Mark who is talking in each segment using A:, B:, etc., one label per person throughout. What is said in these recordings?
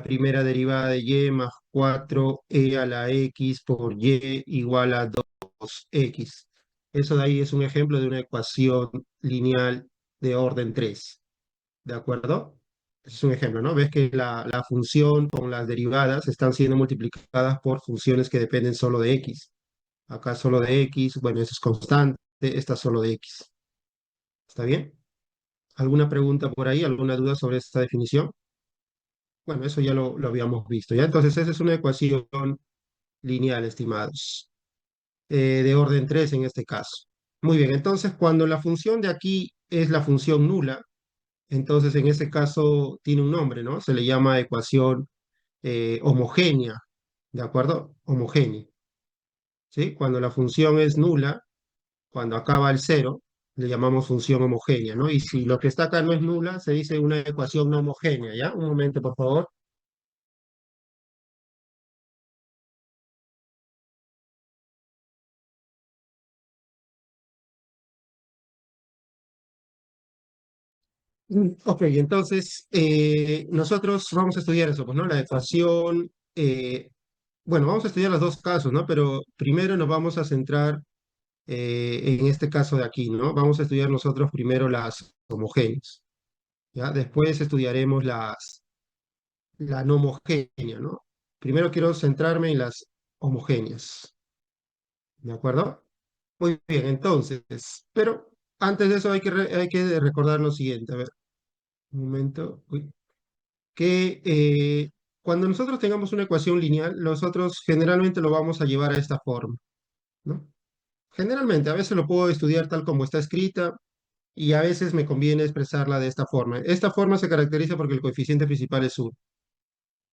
A: primera derivada de y más 4e a la x por y igual a 2x. Eso de ahí es un ejemplo de una ecuación lineal de orden 3. ¿De acuerdo? Es un ejemplo, ¿no? Ves que la función con las derivadas están siendo multiplicadas por funciones que dependen solo de x. Acá solo de x, bueno, eso es constante, esta solo de x. ¿Está bien? ¿Alguna pregunta por ahí? ¿Alguna duda sobre esta definición? Bueno, eso ya lo habíamos visto, ¿ya? Entonces, esa es una ecuación lineal, estimados, de orden 3 en este caso. Muy bien, entonces, cuando la función de aquí es la función nula, entonces en ese caso tiene un nombre, ¿no? Se le llama ecuación homogénea, ¿de acuerdo? Homogénea, ¿sí? Cuando la función es nula, cuando acaba el cero, le llamamos función homogénea, ¿no? Y si lo que está acá no es nula, se dice una ecuación no homogénea, ¿ya? Un momento, por favor. Ok, entonces nosotros vamos a estudiar eso, pues, ¿no? La ecuación, bueno, vamos a estudiar los dos casos, ¿no? Pero primero nos vamos a centrar en este caso de aquí, ¿no? Vamos a estudiar nosotros primero las homogéneas, ¿ya? Después estudiaremos la no homogénea, ¿no? Primero quiero centrarme en las homogéneas, ¿de acuerdo? Muy bien, entonces, pero antes de eso hay que recordar lo siguiente, a ver, un momento, uy, que cuando nosotros tengamos una ecuación lineal, nosotros generalmente lo vamos a llevar a esta forma, ¿no? Generalmente, a veces lo puedo estudiar tal como está escrita y a veces me conviene expresarla de esta forma. Esta forma se caracteriza porque el coeficiente principal es 1,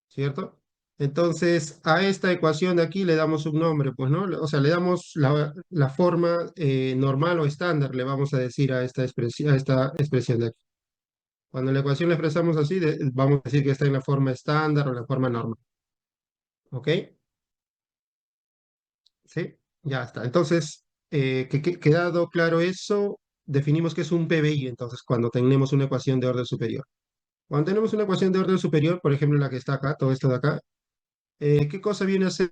A: ¿cierto? Entonces, a esta ecuación de aquí le damos un nombre, pues, ¿no? O sea, le damos la forma normal o estándar, le vamos a decir a esta expresión de aquí. Cuando la ecuación la expresamos así, vamos a decir que está en la forma estándar o en la forma normal. ¿Ok? Sí, ya está. Entonces, quedado claro eso, definimos que es un PBI, entonces, cuando tenemos una ecuación de orden superior. Cuando tenemos una ecuación de orden superior, por ejemplo, la que está acá, todo esto de acá, ¿qué cosa viene a ser?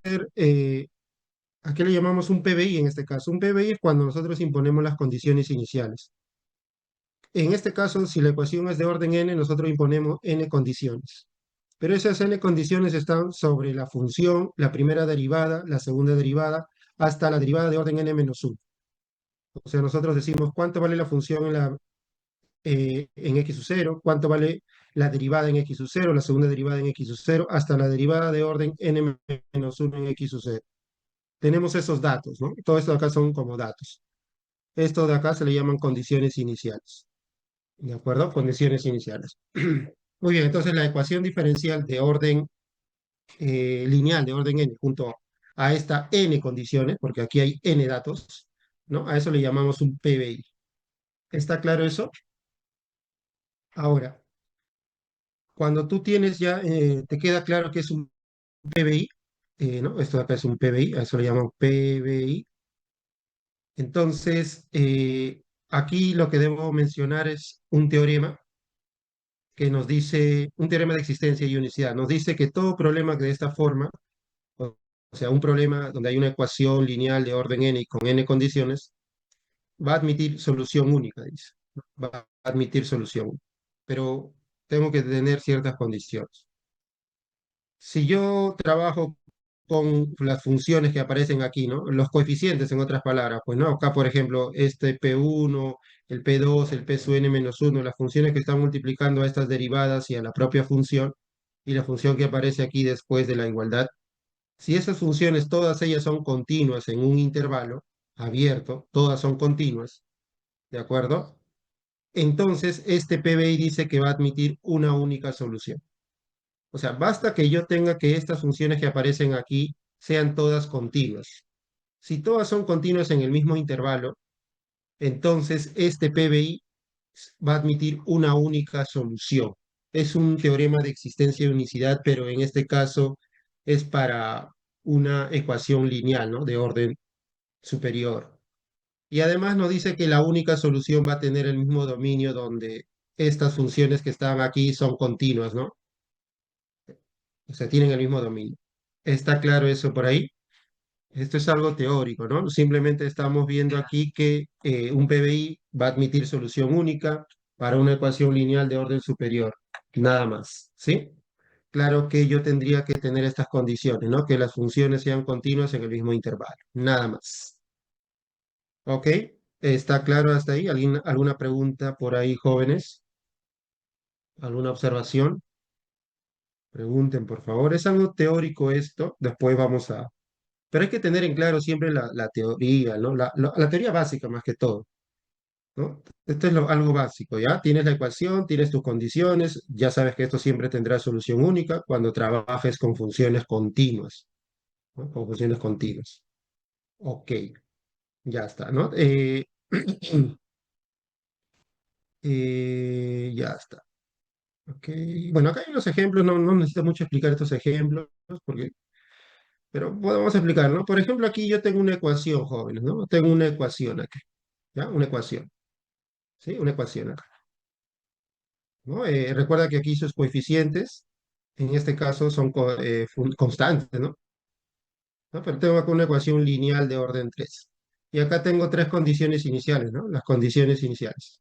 A: ¿A qué le llamamos un PBI en este caso? Un PBI es cuando nosotros imponemos las condiciones iniciales. En este caso, si la ecuación es de orden n, nosotros imponemos n condiciones. Pero esas n condiciones están sobre la función, la primera derivada, la segunda derivada, hasta la derivada de orden n-1. O sea, nosotros decimos cuánto vale la función en x sub 0, cuánto vale la derivada en x sub 0, la segunda derivada en x sub 0, hasta la derivada de orden n-1 en x sub 0. Tenemos esos datos, ¿no? Todo esto de acá son como datos. Esto de acá se le llaman condiciones iniciales. ¿De acuerdo? Condiciones iniciales. Muy bien, entonces la ecuación diferencial de orden lineal, de orden n, junto a esta n condiciones, porque aquí hay n datos, ¿no? A eso le llamamos un PBI. ¿Está claro eso? Ahora, cuando tú tienes ya, te queda claro que es un PBI, ¿no? Esto de acá es un PBI, a eso le llamamos PBI. Entonces, aquí lo que debo mencionar es un teorema que nos dice, un teorema de existencia y unicidad, nos dice que todo problema de esta forma, o sea, un problema donde hay una ecuación lineal de orden n y con n condiciones, va a admitir solución única, dice. Va a admitir solución única. Pero tengo que tener ciertas condiciones. Si yo trabajo con las funciones que aparecen aquí, ¿no? Los coeficientes, en otras palabras, pues, ¿no? Acá, por ejemplo, este P1, el P2, el P sub n-1, las funciones que están multiplicando a estas derivadas y a la propia función, y la función que aparece aquí después de la igualdad. Si esas funciones, todas ellas son continuas en un intervalo abierto, todas son continuas, ¿de acuerdo? Entonces, este PBI dice que va a admitir una única solución. O sea, basta que yo tenga que estas funciones que aparecen aquí sean todas continuas. Si todas son continuas en el mismo intervalo, entonces este PBI va a admitir una única solución. Es un teorema de existencia de unicidad, pero en este caso es para una ecuación lineal, ¿no? De orden superior. Y además nos dice que la única solución va a tener el mismo dominio donde estas funciones que están aquí son continuas, ¿no? O sea, tienen el mismo dominio. ¿Está claro eso por ahí? Esto es algo teórico, ¿no? Simplemente estamos viendo aquí que un PBI va a admitir solución única para una ecuación lineal de orden superior. Nada más, ¿sí? Claro que yo tendría que tener estas condiciones, ¿no? Que las funciones sean continuas en el mismo intervalo. Nada más. ¿Ok? ¿Está claro hasta ahí? ¿Alguna pregunta por ahí, jóvenes? ¿Alguna observación? Pregunten, por favor. Es algo teórico esto. Después vamos a... Pero hay que tener en claro siempre la teoría, ¿no? La teoría básica más que todo, ¿no? Esto es algo básico, ¿ya? Tienes la ecuación, tienes tus condiciones, ya sabes que esto siempre tendrá solución única cuando trabajes con funciones continuas, ¿no? Con funciones continuas. Ok, ya está, ¿no? Ya está. Ok, bueno, acá hay unos ejemplos, no necesito mucho explicar estos ejemplos, porque, pero podemos explicar, ¿no? Por ejemplo, aquí yo tengo una ecuación, jóvenes, ¿no? Tengo una ecuación aquí, ¿ya? Una ecuación, ¿sí? Una ecuación acá, ¿no? Recuerda que aquí sus coeficientes, en este caso, son constantes, ¿no? ¿No? Pero tengo acá una ecuación lineal de orden 3. Y acá tengo tres condiciones iniciales, ¿no? Las condiciones iniciales.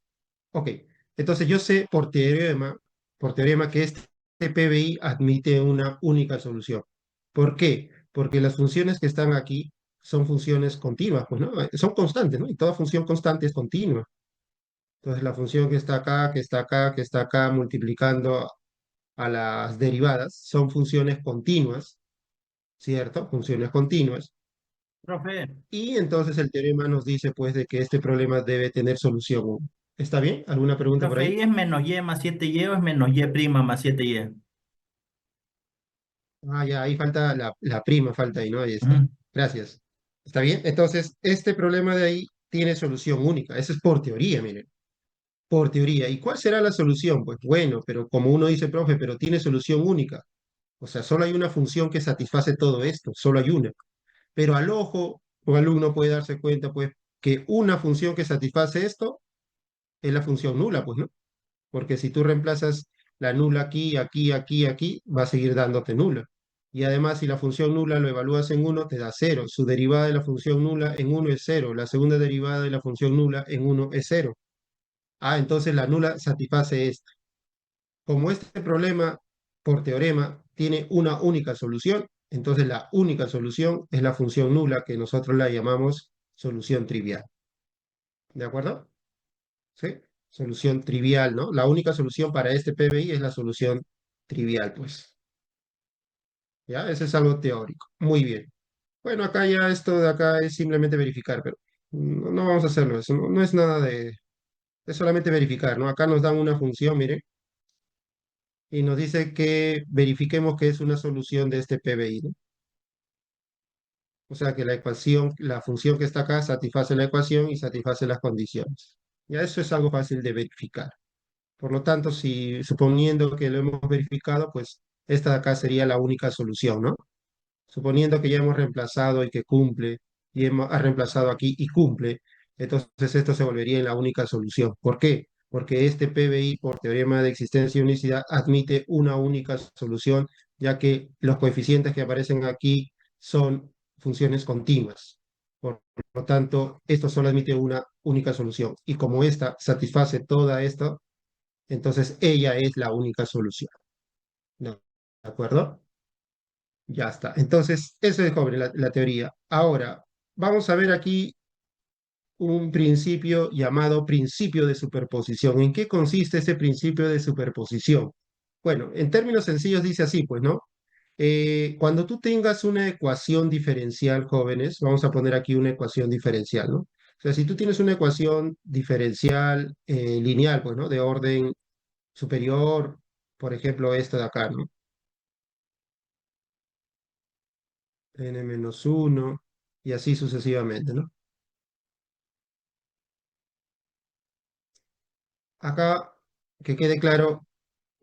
A: Ok, entonces yo sé por teorema que este PBI admite una única solución. ¿Por qué? Porque las funciones que están aquí son funciones continuas, pues, ¿no? Son constantes, ¿no? Y toda función constante es continua. Entonces la función que está acá, que está acá, que está acá, multiplicando a las derivadas, son funciones continuas, ¿cierto? Funciones continuas.
B: Profe,
A: Y entonces el teorema nos dice, pues, de que este problema debe tener solución 1. ¿Está bien? ¿Alguna pregunta por
B: profe,
A: ahí?
B: ¿y es menos y más 7y o es menos y prima más 7y?
A: Ah, ya, ahí falta la prima, falta ahí, ¿no? Ahí está.
B: Ujú.
A: Gracias. ¿Está bien? Entonces, este problema de ahí tiene solución única. Eso es por teoría, miren. Por teoría. ¿Y cuál será la solución? Pues bueno, pero como uno dice, profe, pero tiene solución única. O sea, solo hay una función que satisface todo esto, solo hay una. Pero al ojo, un alumno puede darse cuenta, pues, que una función que satisface esto es la función nula, pues, ¿no? Porque si tú reemplazas la nula aquí, aquí, aquí, aquí, va a seguir dándote nula. Y además, si la función nula lo evalúas en uno te da cero. Su derivada de la función nula en uno es cero. La segunda derivada de la función nula en uno es cero. Ah, entonces la nula satisface esto. Como este problema, por teorema, tiene una única solución, entonces la única solución es la función nula, que nosotros la llamamos solución trivial. ¿De acuerdo? ¿Sí? Solución trivial, ¿no? La única solución para este PBI es la solución trivial, pues. ¿Ya? Eso es algo teórico. Muy bien. Bueno, acá ya esto de acá es simplemente verificar, pero no vamos a hacerlo eso. No es nada de... Es solamente verificar, ¿no? Acá nos dan una función, mire, y nos dice que verifiquemos que es una solución de este PBI, ¿no? O sea que la ecuación, la función que está acá satisface la ecuación y satisface las condiciones. Ya eso es algo fácil de verificar. Por lo tanto, si suponiendo que lo hemos verificado, pues esta de acá sería la única solución, ¿no? Suponiendo que ya hemos reemplazado y que cumple, y ha reemplazado aquí y cumple, entonces esto se volvería en la única solución. ¿Por qué? Porque este PBI, por teorema de existencia y unicidad, admite una única solución, ya que los coeficientes que aparecen aquí son funciones continuas. Por lo tanto, esto solo admite una única solución. Y como esta satisface toda esta, entonces ella es la única solución. ¿No? ¿De acuerdo? Ya está. Entonces, eso es sobre la teoría. Ahora, vamos a ver aquí un principio llamado principio de superposición. ¿En qué consiste ese principio de superposición? Bueno, en términos sencillos dice así, pues, ¿no? Cuando tú tengas una ecuación diferencial, jóvenes, vamos a poner aquí una ecuación diferencial, ¿no? O sea, si tú tienes una ecuación diferencial lineal, pues, ¿no? De orden superior, por ejemplo, esta de acá, ¿no? N-1, y así sucesivamente, ¿no? Acá, que quede claro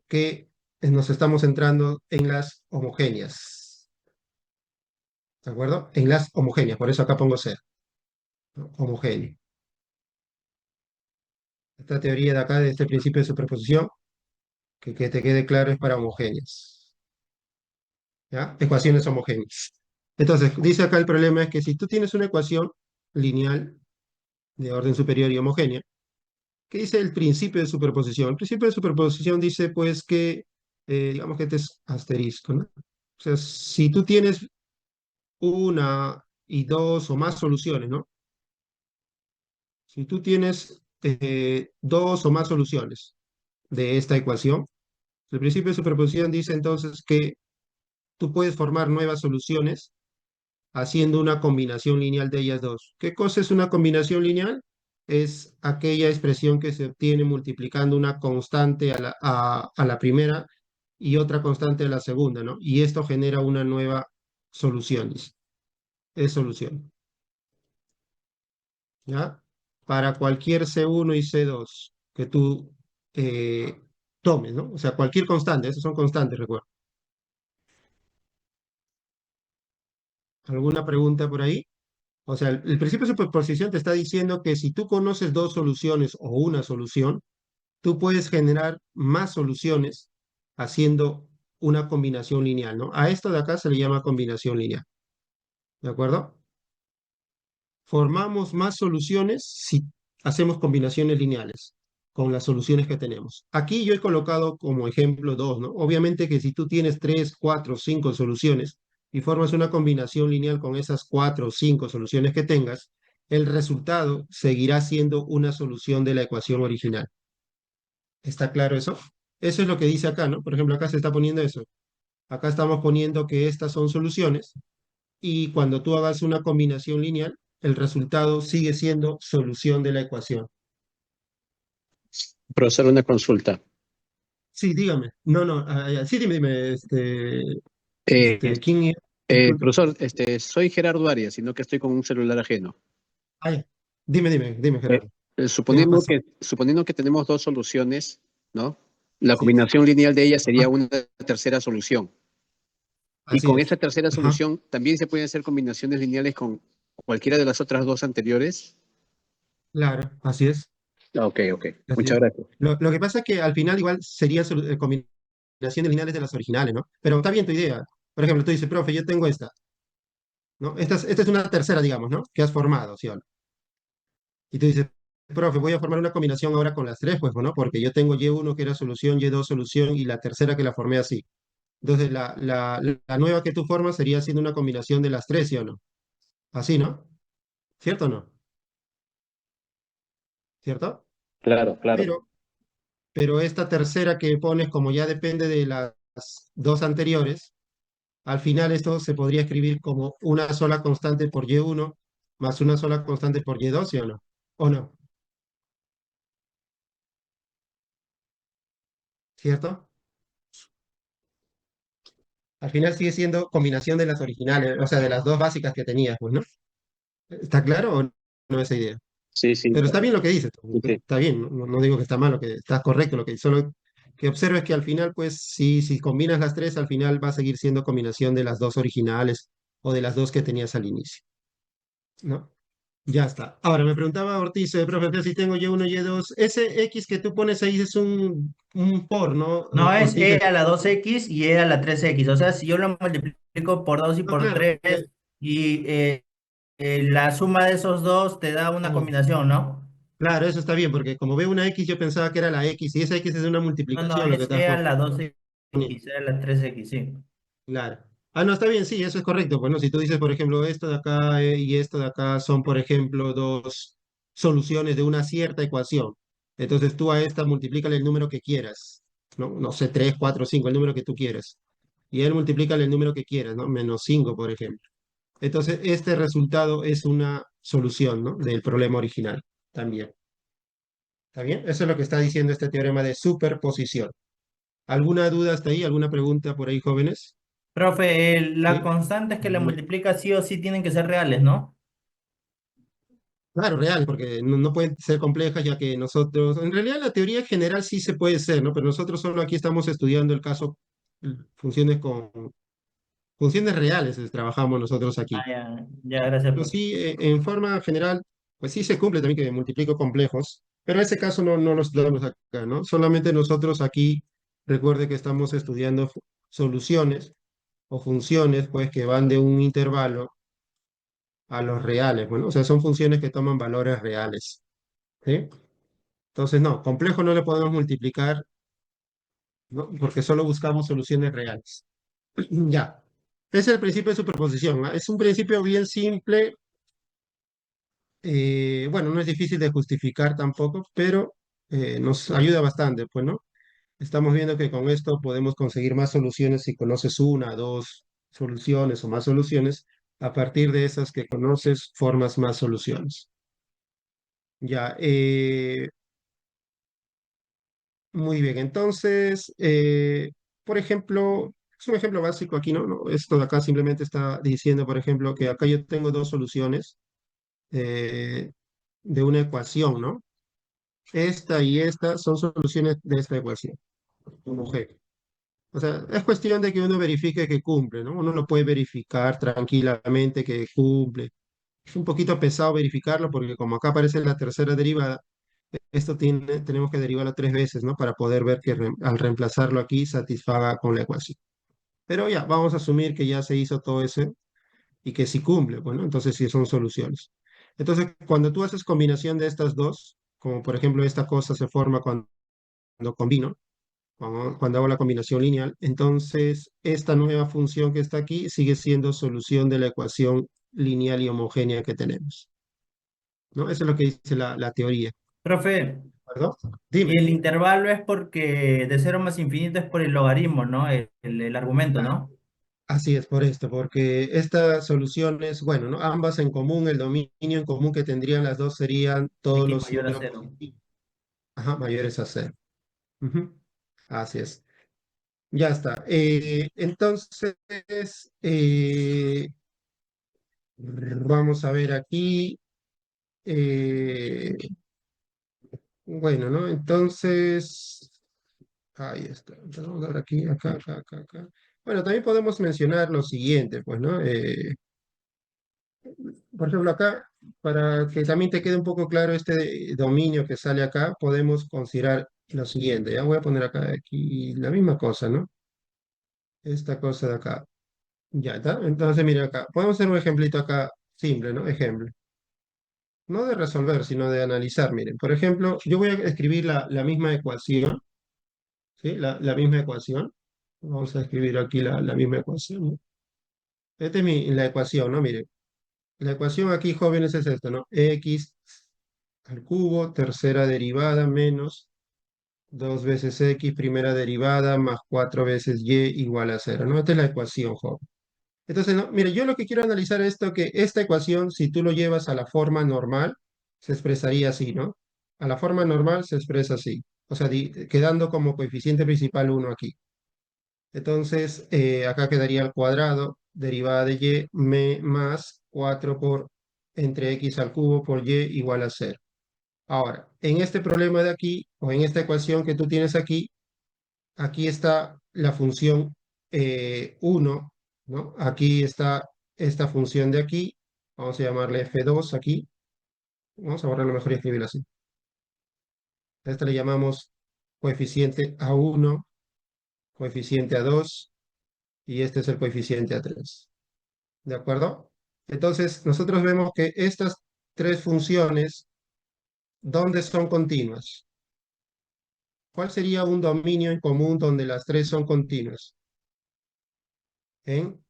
A: que nos estamos centrando en las homogéneas, ¿de acuerdo? En las homogéneas, por eso acá pongo ser, ¿no? Homogéneo. Esta teoría de acá, de este principio de superposición, que te quede claro, es para homogéneas. ¿ya? Ecuaciones homogéneas. Entonces, dice acá el problema es que si tú tienes una ecuación lineal de orden superior y homogénea, ¿qué dice el principio de superposición? El principio de superposición dice, pues, que, digamos que este es asterisco, ¿no? O sea, si tú tienes una y dos o más soluciones, ¿no? Si tú tienes dos o más soluciones de esta ecuación, el principio de superposición dice entonces que tú puedes formar nuevas soluciones haciendo una combinación lineal de ellas dos. ¿Qué cosa es una combinación lineal? Es aquella expresión que se obtiene multiplicando una constante a la primera y otra constante a la segunda, ¿no? Y esto genera una nueva solución, dice. Es solución, ¿ya? Para cualquier C1 y C2 que tú eh, tomes, ¿no? O sea, cualquier constante, esos son constantes, recuerda. ¿Alguna pregunta por ahí? O sea, el principio de superposición te está diciendo que si tú conoces dos soluciones o una solución, tú puedes generar más soluciones haciendo una combinación lineal, ¿no? A esto de acá se le llama combinación lineal, ¿de acuerdo? Formamos más soluciones si hacemos combinaciones lineales con las soluciones que tenemos. Aquí yo he colocado como ejemplo dos, ¿no? Obviamente que si tú tienes tres, cuatro, cinco soluciones y formas una combinación lineal con esas cuatro o cinco soluciones que tengas, el resultado seguirá siendo una solución de la ecuación original. ¿Está claro eso? Eso es lo que dice acá, ¿no? Por ejemplo, acá se está poniendo eso. Acá estamos poniendo que estas son soluciones y cuando tú hagas una combinación lineal, el resultado sigue siendo solución de la ecuación.
C: Profesor, una consulta.
A: Sí, dígame. No, no, sí, dime,
C: Eh,
A: ¿quién? Disculpe.
C: Profesor, soy Gerardo Arias, sino que estoy con un celular ajeno.
A: Dime,
C: Eh,
A: Gerardo. ¿Qué
C: suponiendo
A: pasó?
C: suponiendo que tenemos dos soluciones, ¿no? La
A: Así es.
C: combinación lineal de ellas sería
A: Ajá,
C: una tercera solución. Y
A: así
C: con
A: es.
C: esa tercera
A: Ajá,
C: solución también se pueden hacer combinaciones lineales con cualquiera de las otras dos anteriores.
A: claro, así es.
C: Ok, ok.
A: Así
C: Muchas
A: es.
C: gracias.
A: Lo que pasa es que al final igual serían combinaciones lineales de las originales, ¿no? Pero está bien tu idea. Por ejemplo, tú dices, profe, yo tengo esta, ¿no? Esta es una tercera, digamos, ¿no? Que has formado, ¿sí o no? Y tú dices, profe, voy a formar una combinación ahora con las tres, pues, ¿no? Porque yo tengo Y1 que era solución, Y2 solución y la tercera que la formé así. Entonces, la nueva que tú formas sería siendo una combinación de las tres, ¿sí o no? Así, ¿no? ¿Cierto o no? ¿Cierto?
C: Claro, claro.
A: Pero, pero esta tercera que pones, como ya depende de las dos anteriores, al final esto se podría escribir como una sola constante por Y1 más una sola constante por Y2, ¿sí o no? ¿O no? ¿Cierto? Al final sigue siendo combinación de las originales, o sea, de las dos básicas que tenías, pues, ¿no? ¿Está claro o no esa idea?
C: Sí, sí,
A: Pero está bien lo que dices,
C: sí, sí.
A: está bien, no digo que está mal, que está correcto, lo que solo que observes que al final, pues, si combinas las tres, al final va a seguir siendo combinación de las dos originales o de las dos que tenías al inicio, ¿no? Ya está. Ahora, me preguntaba Ortiz, profe, si tengo Y1, Y2, ese X que tú pones ahí es un por, ¿no?
B: No, es
A: Ortiz,
B: E a la 2x y E a la 3x. O sea, si yo lo multiplico por 2 y
A: no,
B: por
A: claro,
B: 3 y la suma de esos dos te da una
A: oh,
B: combinación, ¿no?
A: claro, eso está bien, porque como veo una X, yo pensaba que era la X, y esa X es una
B: No, no,
A: multiplicación lo que
B: es
A: estás
B: E a la
A: poniendo.
B: 2x, E a la 3x, sí.
A: Claro. Ah, no, está bien, sí, eso es correcto. Bueno, si tú dices, por ejemplo, esto de acá y esto de acá son, por ejemplo, dos soluciones de una cierta ecuación. Entonces tú a esta multiplícale el número que quieras, ¿no? No sé, 3, 4, 5, el número que tú quieras. Y a él multiplícale el número que quieras, ¿no? Menos 5, por ejemplo. Entonces, este resultado es una solución, ¿no? Del problema original también. ¿Está bien? Eso es lo que está diciendo este teorema de superposición. ¿Alguna duda hasta ahí? ¿Alguna pregunta por ahí, jóvenes?
B: Profe, las
A: ¿Sí?
B: constantes que le multiplica sí o sí tienen que ser reales, ¿no?
A: Claro, real, porque no pueden ser complejas, ya que nosotros, en realidad la teoría general sí se puede ser, ¿no? Pero nosotros solo aquí estamos estudiando el caso, funciones con funciones reales, trabajamos nosotros
B: Ah,
A: aquí.
B: ya, ya, gracias,
A: Pero
B: profe.
A: sí, en forma general, pues sí se cumple también que multiplico complejos, pero en ese caso no los damos acá, ¿no? Solamente nosotros aquí, recuerde que estamos estudiando soluciones o funciones pues que van de un intervalo a los reales, bueno, o sea, son funciones que toman valores reales, ¿sí? Entonces, no, complejo no le podemos multiplicar, ¿no? Porque solo buscamos soluciones reales. Ya, ese es el principio de superposición, ¿no? Es un principio bien simple, bueno, no es difícil de justificar tampoco, pero nos ayuda bastante, pues, ¿no? Estamos viendo que con esto podemos conseguir más soluciones si conoces una, dos soluciones o más soluciones. A partir de esas que conoces, formas más soluciones. Ya, muy bien. Entonces, por ejemplo, es un ejemplo básico aquí, ¿no? Esto de acá simplemente está diciendo, por ejemplo, que acá yo tengo dos soluciones eh, de una ecuación, ¿no? Esta y esta son soluciones de esta ecuación, como G. O sea, es cuestión de que uno verifique que cumple, ¿no? Uno lo puede verificar tranquilamente que cumple. Es un poquito pesado verificarlo porque como acá aparece la tercera derivada, tenemos que derivarlo tres veces, ¿no? Para poder ver que al reemplazarlo aquí satisfaga con la ecuación. Pero ya, vamos a asumir que ya se hizo todo eso y que sí cumple, bueno, entonces sí son soluciones. Entonces, cuando tú haces combinación de estas dos, como por ejemplo esta cosa se forma cuando combino, cuando hago la combinación lineal, entonces esta nueva función que está aquí sigue siendo solución de la ecuación lineal y homogénea que tenemos, ¿no? Eso es lo que dice la teoría,
B: Profe,
A: ¿verdad?
B: y
A: Dime.
B: el intervalo es porque de cero más infinito es por el logaritmo, ¿no? El argumento,
A: Ah,
B: ¿no?
A: así es por esto, porque estas soluciones, bueno, ¿no? Ambas en común, el dominio en común que tendrían las dos serían todos
B: X
A: los
B: mayor a
A: números
B: cero.
A: positivos, ajá, mayores a cero. Ujú. Así es. Ya está. Entonces, vamos a ver aquí. Bueno, ¿no? Entonces, ahí está. Vamos a ver aquí, acá, acá, acá, acá. Bueno, también podemos mencionar lo siguiente, pues, ¿no? Por ejemplo, acá, para que también te quede un poco claro este dominio que sale acá, podemos considerar lo siguiente. Ya voy a poner acá, aquí, la misma cosa, ¿no? Esta cosa de acá. Ya está. Entonces, mira acá. Podemos hacer un ejemplito acá simple, ¿no? Ejemplo. No de resolver, sino de analizar. Miren, por ejemplo, yo voy a escribir la misma ecuación, ¿sí? La misma ecuación. Vamos a escribir aquí la misma ecuación, ¿no? Esta es la ecuación, ¿no? Miren, la ecuación aquí, jóvenes, es esto, ¿no? X al cubo, tercera derivada, menos 2 veces X, primera derivada, más 4 veces Y igual a cero, ¿no? Esta es la ecuación, joven. Entonces, no, mire, yo lo que quiero analizar es esto, que esta ecuación, si tú lo llevas a la forma normal, se expresaría así, ¿no? A la forma normal se expresa así, o sea, quedando como coeficiente principal uno aquí. Entonces, acá quedaría al cuadrado, derivada de y, más 4 por entre x al cubo por y igual a cero. Ahora, en este problema de aquí, o en esta ecuación que tú tienes aquí, aquí está la función 1, ¿no? Aquí está esta función de aquí, vamos a llamarle f2 aquí, vamos a borrarlo mejor y escribirlo así. A esta le llamamos coeficiente A1, coeficiente A2, y este es el coeficiente A3. ¿De acuerdo? Entonces, nosotros vemos que estas tres funciones, ¿dónde son continuas? ¿Cuál sería un dominio en común donde las tres son continuas? ¿En?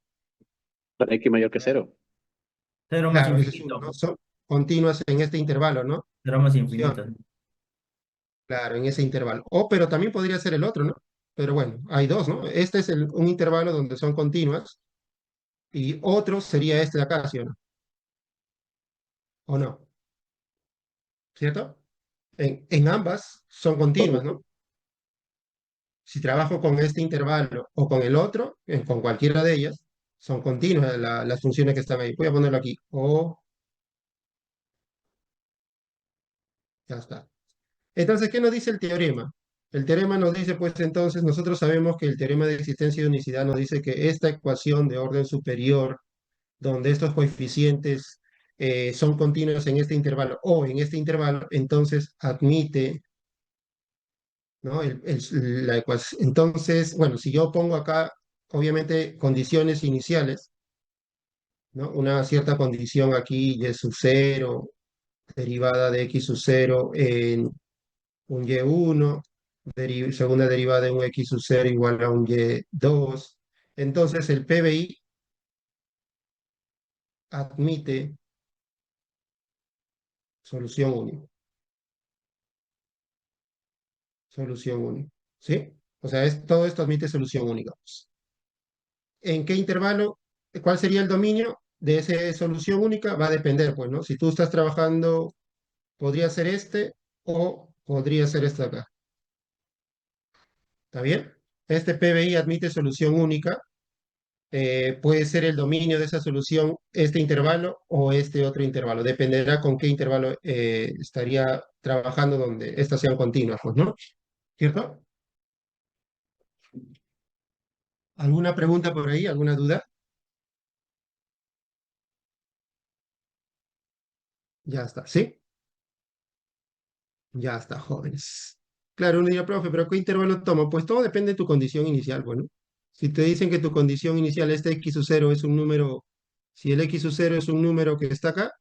C: Para X mayor que cero.
B: Cero más
A: Claro, ese es uno, ¿no?
B: infinito.
A: Son continuas en este intervalo, ¿no?
B: Cero más
A: Función,
B: infinito.
A: claro, en ese intervalo. O, pero también podría ser el otro, ¿no? Pero bueno, hay dos, ¿no? Este es un intervalo donde son continuas y otro sería este de acá, ¿sí o no? ¿O no? ¿Cierto? En ambas son continuas,
C: Correcto.
A: ¿no? Si trabajo con este intervalo o con el otro, con cualquiera de ellas, son continuas las funciones que están ahí. Voy a ponerlo aquí. O, ya está. Entonces, ¿qué nos dice el teorema? El teorema nos dice, pues entonces, nosotros sabemos que el teorema de existencia de unicidad nos dice que esta ecuación de orden superior, donde estos coeficientes son continuos en este intervalo o en este intervalo, entonces admite, ¿no? La ecuación. Entonces, bueno, si yo pongo acá obviamente, condiciones iniciales, ¿no? Una cierta condición aquí, y sub cero, derivada de x sub cero en un y1, segunda derivada de un x sub cero igual a un y2. Entonces, el PBI admite solución única, solución única, ¿sí? O sea, todo esto admite solución única. ¿En qué intervalo? ¿Cuál sería el dominio de esa solución única? Va a depender, pues, ¿no? Si tú estás trabajando, podría ser este o podría ser este acá. ¿Está bien? Este PBI admite solución única. Puede ser el dominio de esa solución este intervalo o este otro intervalo. Dependerá con qué intervalo estaría trabajando donde estas sean continuas, pues, ¿no? ¿Cierto? ¿Alguna pregunta por ahí? ¿Alguna duda? Ya está, ¿sí? Ya está, jóvenes. Claro, uno dirá, profe, pero ¿qué intervalo tomo? Pues todo depende de tu condición inicial, bueno. Si te dicen que tu condición inicial, este x sub 0 es un número, si el x sub 0 es un número que está acá,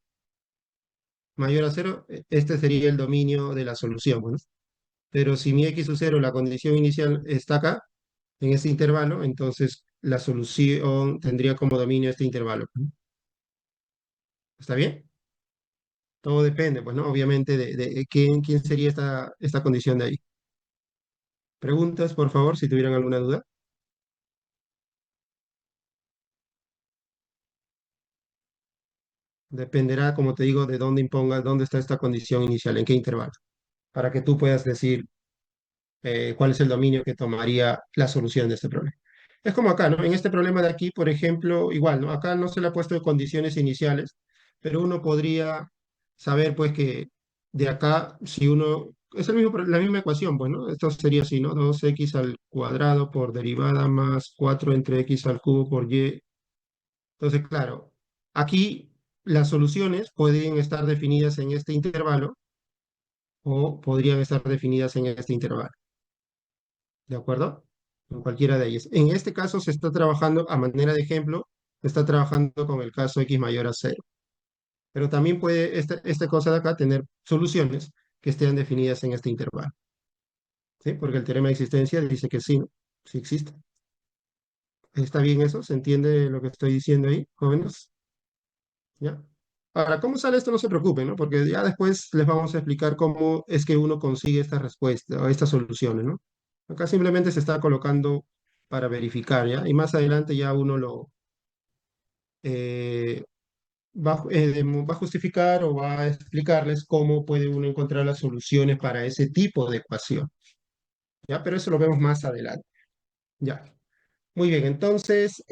A: mayor a cero, este sería el dominio de la solución, bueno. Pero si mi x sub 0, la condición inicial está acá, en ese intervalo, entonces la solución tendría como dominio este intervalo, ¿no? ¿Está bien? Todo depende, pues, ¿no? Obviamente de quién sería esta condición de ahí. Preguntas, por favor, si tuvieran alguna duda. Dependerá, como te digo, de dónde impongas, dónde está esta condición inicial, en qué intervalo, para que tú puedas decir cuál es el dominio que tomaría la solución de este problema. Es como acá, ¿no? En este problema de aquí, por ejemplo, igual, ¿no? Acá no se le ha puesto condiciones iniciales, pero uno podría saber, pues, que de acá, si uno, es la misma ecuación, pues, ¿no? Esto sería así, ¿no? 2x al cuadrado por derivada más 4 entre x al cubo por y. Entonces, claro, aquí las soluciones pueden estar definidas en este intervalo o podrían estar definidas en este intervalo, ¿de acuerdo? En cualquiera de ellas. En este caso se está trabajando, a manera de ejemplo, se está trabajando con el caso x mayor a cero. Pero también puede esta cosa de acá tener soluciones que estén definidas en este intervalo, ¿sí? Porque el teorema de existencia dice que sí, ¿no? Sí existe. ¿Está bien eso? ¿Se entiende lo que estoy diciendo ahí, jóvenes? ¿Ya? Ahora, ¿cómo sale esto? No se preocupen, ¿no? Porque ya después les vamos a explicar cómo es que uno consigue esta respuesta o estas soluciones, ¿no? Acá simplemente se está colocando para verificar, ¿ya? Y más adelante ya uno eh, va a justificar o va a explicarles cómo puede uno encontrar las soluciones para ese tipo de ecuación, ¿ya? Pero eso lo vemos más adelante, ¿ya? Muy bien, entonces,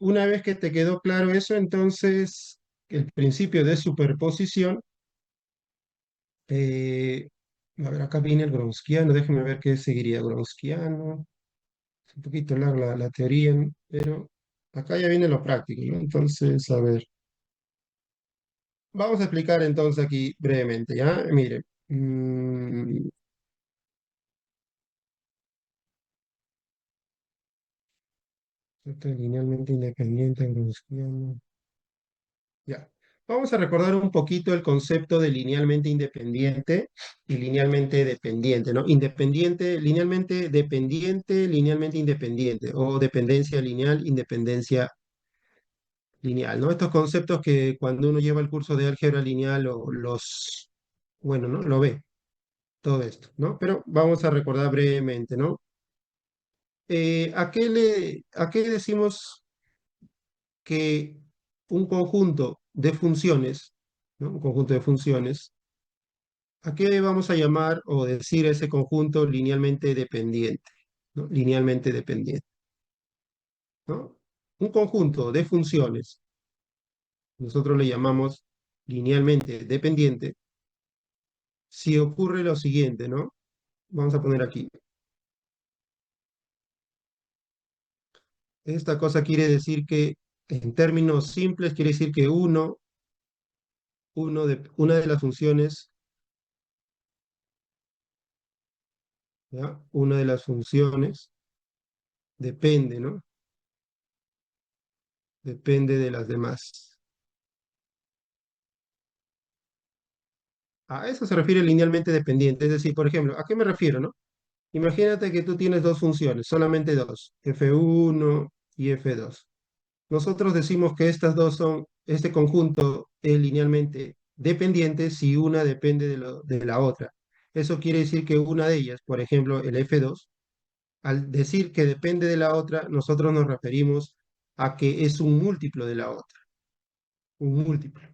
A: una vez que te quedó claro eso, entonces, el principio de superposición. Eh, a ver, acá viene el Gronskiano, déjeme ver qué seguiría Gronskiano. Es un poquito larga la teoría, ¿no? Pero acá ya viene lo práctico, ¿no? Entonces, a ver, vamos a explicar entonces aquí brevemente, ¿ya? Mire, esto es linealmente independiente, Gronskiano. Ya. Vamos a recordar un poquito el concepto de linealmente independiente y linealmente dependiente, ¿no? Independiente, linealmente independiente, o dependencia lineal, independencia lineal, ¿no? Estos conceptos que cuando uno lleva el curso de álgebra lineal bueno, ¿no? Lo ve, todo esto, ¿no? Pero vamos a recordar brevemente, ¿no? ¿A qué decimos que un conjunto de funciones, ¿no? Un conjunto de funciones, ¿a qué vamos a llamar o decir ese conjunto linealmente dependiente? ¿No? Linealmente dependiente, ¿no? Un conjunto de funciones, nosotros le llamamos linealmente dependiente, si ocurre lo siguiente, ¿no? Vamos a poner aquí. Esta cosa quiere decir que, en términos simples, quiere decir que una de las funciones, ¿ya? Una de las funciones depende, ¿no? depende de las demás. A eso se refiere linealmente dependiente. Es decir, por ejemplo, ¿a qué me refiero, no? Imagínate que tú tienes dos funciones, solamente dos, f1 y f2. Nosotros decimos que estas dos son, este conjunto es linealmente dependiente si una depende de la otra. Eso quiere decir que una de ellas, por ejemplo, el f2, al decir que depende de la otra, nosotros nos referimos a que es un múltiplo de la otra, un múltiplo.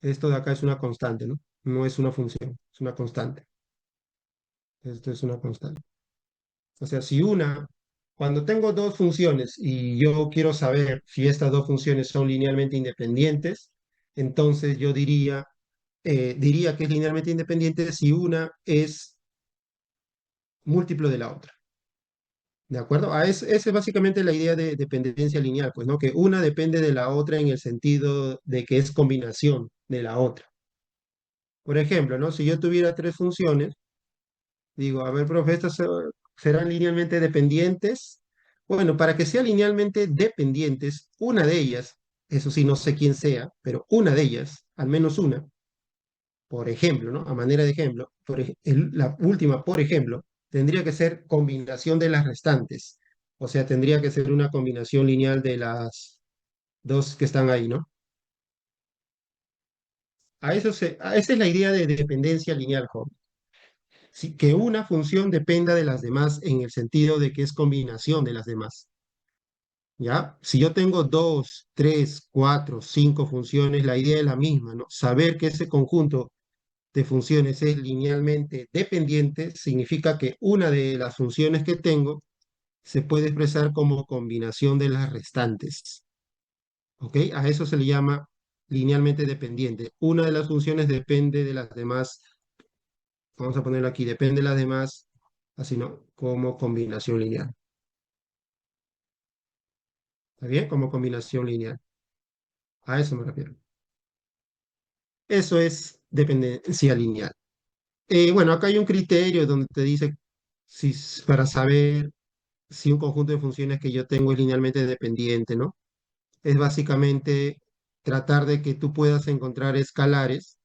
A: Esto de acá es una constante, ¿no? No es una función, es una constante. Esto es una constante. O sea, cuando tengo dos funciones y yo quiero saber si estas dos funciones son linealmente independientes, entonces yo diría que es linealmente independiente si una es múltiplo de la otra. ¿De acuerdo? Esa es básicamente la idea de dependencia lineal, pues, ¿no? Que una depende de la otra en el sentido de que es combinación de la otra. Por ejemplo, ¿no? Si yo tuviera tres funciones, digo, a ver, profe, ¿estas serán linealmente dependientes? Bueno, para que sean linealmente dependientes, una de ellas, eso sí, no sé quién sea, pero una de ellas, al menos una, por ejemplo, ¿no? A manera de ejemplo, la última, por ejemplo, tendría que ser combinación de las restantes. O sea, tendría que ser una combinación lineal de las dos que están ahí, ¿no? Esa es la idea de dependencia lineal, joven. Sí, que una función dependa de las demás en el sentido de que es combinación de las demás. ¿Ya? Si yo tengo dos, tres, cuatro, cinco funciones, la idea es la misma, ¿no? Saber que ese conjunto de funciones es linealmente dependiente significa que una de las funciones que tengo se puede expresar como combinación de las restantes. ¿Ok? A eso se le llama linealmente dependiente. Una de las funciones depende de las demás. Vamos a ponerlo aquí, depende de las demás, así no, como combinación lineal. ¿Está bien? Como combinación lineal. A eso me refiero. Eso es dependencia lineal. Bueno, acá hay un criterio donde te dice para saber si un conjunto de funciones que yo tengo es linealmente dependiente, ¿no? Es básicamente tratar de que tú puedas encontrar escalares,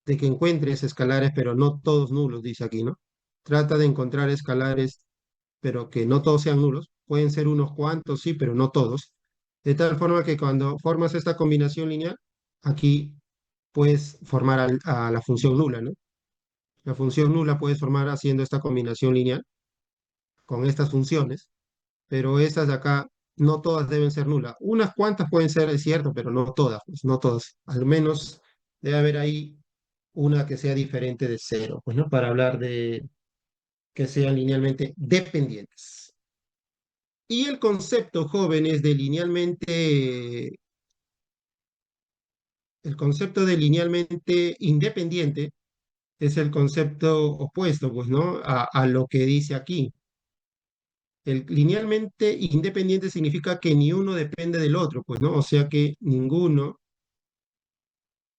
A: de que encuentres escalares, pero no todos nulos, dice aquí, ¿no? Trata de encontrar escalares, pero que no todos sean nulos. Pueden ser unos cuantos, sí, pero no todos. De tal forma que cuando formas esta combinación lineal, aquí puedes formar a la función nula, ¿no? La función nula puedes formar haciendo esta combinación lineal con estas funciones, pero estas de acá no todas deben ser nulas. Unas cuantas pueden ser, es cierto, pero no todas, pues no todas. Al menos debe haber ahí una que sea diferente de cero, pues, ¿no? Para hablar de que sean linealmente dependientes. Y el concepto, jóvenes, el concepto de linealmente independiente es el concepto opuesto, pues, ¿no? A lo que dice aquí. El linealmente independiente significa que ni uno depende del otro, pues, ¿no? O sea que ninguno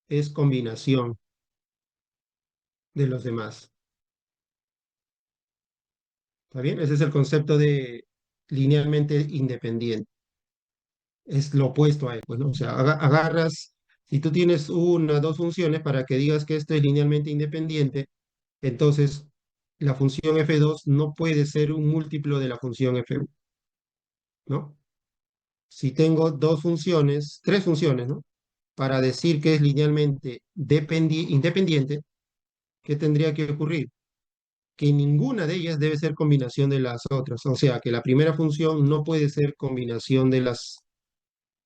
A: es combinación de los demás. ¿Está bien? Ese es el concepto de linealmente independiente. Es lo opuesto a él, pues, ¿no? O sea, agarras, si tú tienes una, dos funciones para que digas que esto es linealmente independiente, entonces la función f2 no puede ser un múltiplo de la función f1, ¿no? Si tengo dos funciones, tres funciones, ¿no? Para decir que es linealmente independiente, ¿qué tendría que ocurrir? Que ninguna de ellas debe ser combinación de las otras. O sea, que la primera función no puede ser combinación de las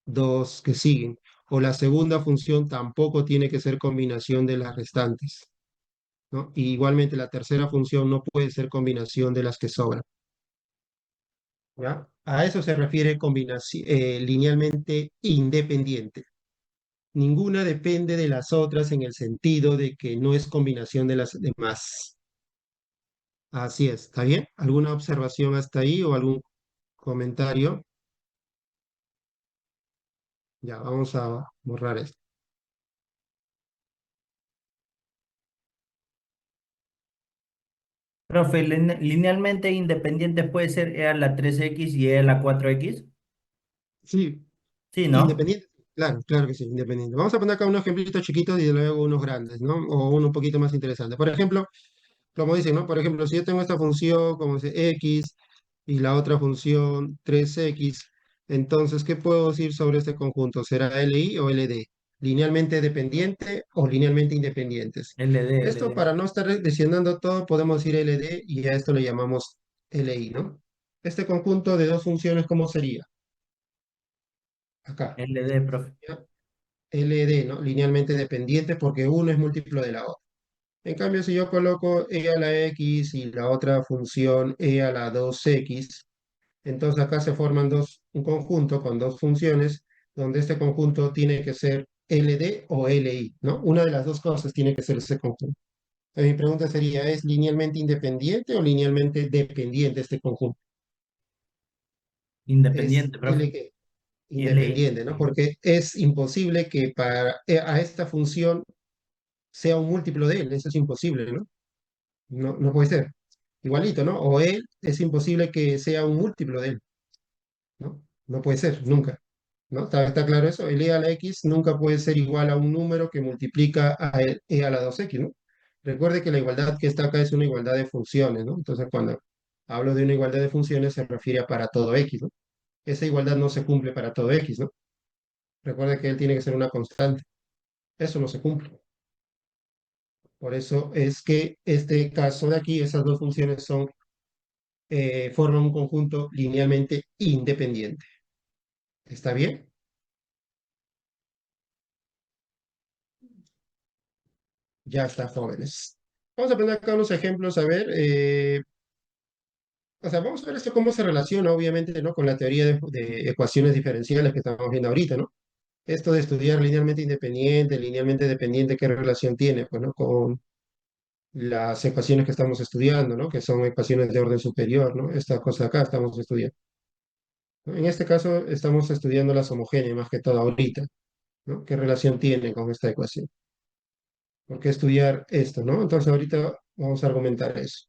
A: dos que siguen. O la segunda función tampoco tiene que ser combinación de las restantes, ¿no? Y igualmente la tercera función no puede ser combinación de las que sobran, ¿ya? A eso se refiere linealmente independiente. Ninguna depende de las otras en el sentido de que no es combinación de las demás. Así es, ¿está bien? ¿Alguna observación hasta ahí o algún comentario? Ya, vamos a borrar esto.
B: Profe, linealmente independiente puede ser E a la 3x y E a la 4x.
A: Sí,
B: Sí, ¿no?
A: Independiente. Claro, claro que sí, independiente. Vamos a poner acá unos ejemplitos chiquitos y luego unos grandes, ¿no? O uno un poquito más interesante. Por ejemplo, como dicen, ¿no? Por ejemplo, si yo tengo esta función como dice x y la otra función 3x, entonces, ¿qué puedo decir sobre este conjunto? ¿Será LI o LD? ¿Linealmente dependiente o linealmente independientes?
B: LD,
A: Esto,
B: LD.
A: para no estar lesionando todo, podemos decir LD y a esto le llamamos LI, ¿no? Este conjunto de dos funciones, ¿cómo sería? Acá.
B: LD, profe.
A: LD, ¿no? Linealmente dependiente porque uno es múltiplo de la otra. En cambio, si yo coloco e a la x y la otra función e a la 2x, entonces acá se forman un conjunto con dos funciones, donde este conjunto tiene que ser LD o LI, ¿no? Una de las dos cosas tiene que ser ese conjunto. Entonces, mi pregunta sería, ¿es linealmente independiente o linealmente dependiente este conjunto? Es
B: Independiente, profe.
A: L
B: LI.
A: independiente, ¿no? Porque es imposible que a esta función sea un múltiplo de él, eso es imposible, ¿no? No, no puede ser. Igualito, ¿no? O él es imposible que sea un múltiplo de él, ¿no? No puede ser, nunca, ¿no? ¿Está claro eso? El e a la x nunca puede ser igual a un número que multiplica a el e a la 2x, ¿no? Recuerde que la igualdad que está acá es una igualdad de funciones, ¿no? Entonces, cuando hablo de una igualdad de funciones, se refiere a para todo x, ¿no? Esa igualdad no se cumple para todo x, ¿no? Recuerde que él tiene que ser una constante. Eso no se cumple. Por eso es que este caso de aquí, esas dos funciones forman un conjunto linealmente independiente. ¿Está bien? Ya está, jóvenes. Vamos a poner acá unos ejemplos, a ver. O sea, vamos a ver esto cómo se relaciona, obviamente, ¿no? Con la teoría de ecuaciones diferenciales que estamos viendo ahorita, ¿no? Esto de estudiar linealmente independiente, linealmente dependiente, ¿qué relación tiene, pues, ¿no? Con las ecuaciones que estamos estudiando, ¿no? Que son ecuaciones de orden superior, ¿no? Esta cosa acá estamos estudiando, ¿no? En este caso, estamos estudiando las homogéneas más que todo ahorita, ¿no? ¿Qué relación tiene con esta ecuación? ¿Por qué estudiar esto, no? Entonces ahorita vamos a argumentar eso.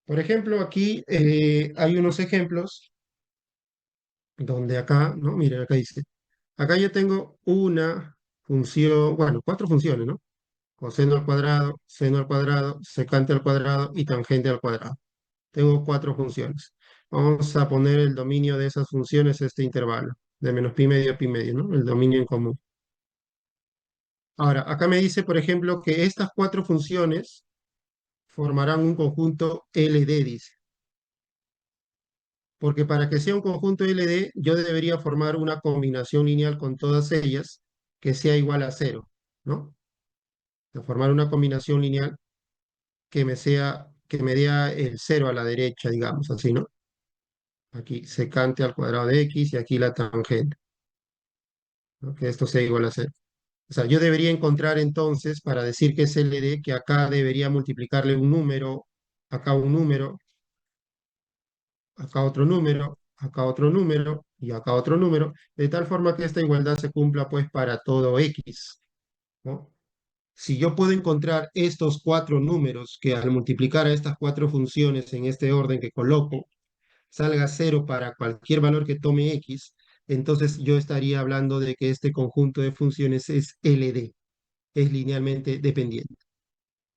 A: Por ejemplo, aquí hay unos ejemplos donde acá, ¿no? Miren, acá dice, acá yo tengo una función, bueno, cuatro funciones, ¿no? Coseno al cuadrado, seno al cuadrado, secante al cuadrado y tangente al cuadrado. Tengo cuatro funciones. Vamos a poner el dominio de esas funciones, este intervalo, de menos pi medio a pi medio, ¿no? El dominio en común. Ahora, acá me dice, por ejemplo, que estas cuatro funciones formarán un conjunto LD, dice. Porque para que sea un conjunto LD, yo debería formar una combinación lineal con todas ellas que sea igual a cero, ¿no? De formar una combinación lineal que me dé el cero a la derecha, digamos, así, ¿no? Aquí secante al cuadrado de x y aquí la tangente, ¿no? Que esto sea igual a cero. O sea, yo debería encontrar entonces, para decir que es LD, que acá debería multiplicarle un número, acá un número, acá otro número y acá otro número, de tal forma que esta igualdad se cumpla pues para todo x, ¿no? Si yo puedo encontrar estos cuatro números que al multiplicar a estas cuatro funciones en este orden que coloco, salga cero para cualquier valor que tome x, entonces yo estaría hablando de que este conjunto de funciones es LD, es linealmente dependiente.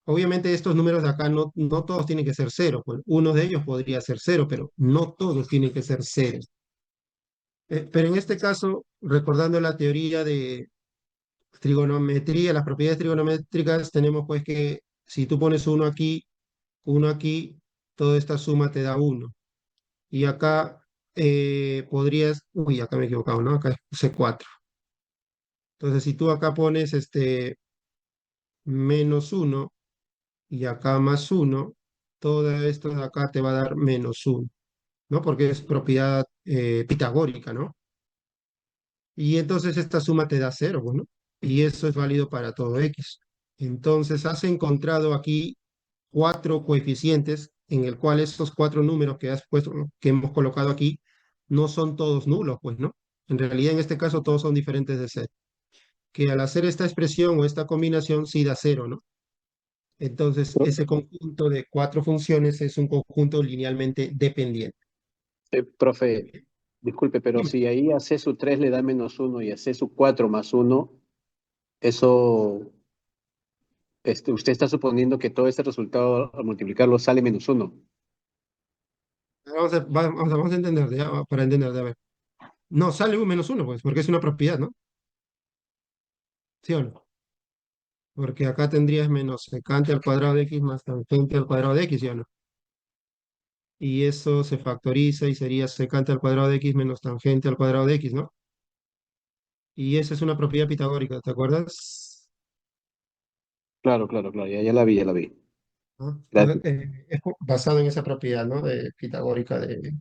A: Obviamente estos números de acá no todos tienen que ser cero, pues uno de ellos podría ser cero, pero no todos tienen que ser cero. Pero en este caso, recordando la teoría de trigonometría, las propiedades trigonométricas, tenemos pues que si tú pones uno aquí, toda esta suma te da uno. Y acá acá me he equivocado, ¿no? Acá puse 4. Entonces, si tú acá pones menos uno y acá más uno, todo esto de acá te va a dar menos uno, ¿no? Porque es propiedad pitagórica, ¿no? Y entonces esta suma te da cero, ¿no? Y eso es válido para todo x. Entonces has encontrado aquí cuatro coeficientes en el cual estos cuatro números que has puesto, que hemos colocado aquí, no son todos nulos, pues, ¿no? En realidad, en este caso, todos son diferentes de cero. Que al hacer esta expresión o esta combinación, sí da cero, ¿no? Entonces, ese conjunto de cuatro funciones es un conjunto linealmente dependiente.
C: Profe, Disculpe, pero
A: Dime.
C: si ahí a C su 3 le da -1 y a C su 4 +1, eso, usted está suponiendo que todo este resultado al multiplicarlo sale -1.
A: Vamos a entender, ya, para entender, a ver. No, sale un -1, pues, porque es una propiedad, ¿no? ¿Sí o no? Porque acá tendrías menos secante al cuadrado de x más tangente al cuadrado de x, ¿sí o no? Y eso se factoriza y sería secante al cuadrado de x menos tangente al cuadrado de x, ¿no? Y esa es una propiedad pitagórica, ¿te acuerdas?
C: Claro, claro, claro, ya la vi, ya la vi.
A: ¿No? Entonces,
C: Gracias.
A: es basado en esa propiedad, ¿no? Pitagórica de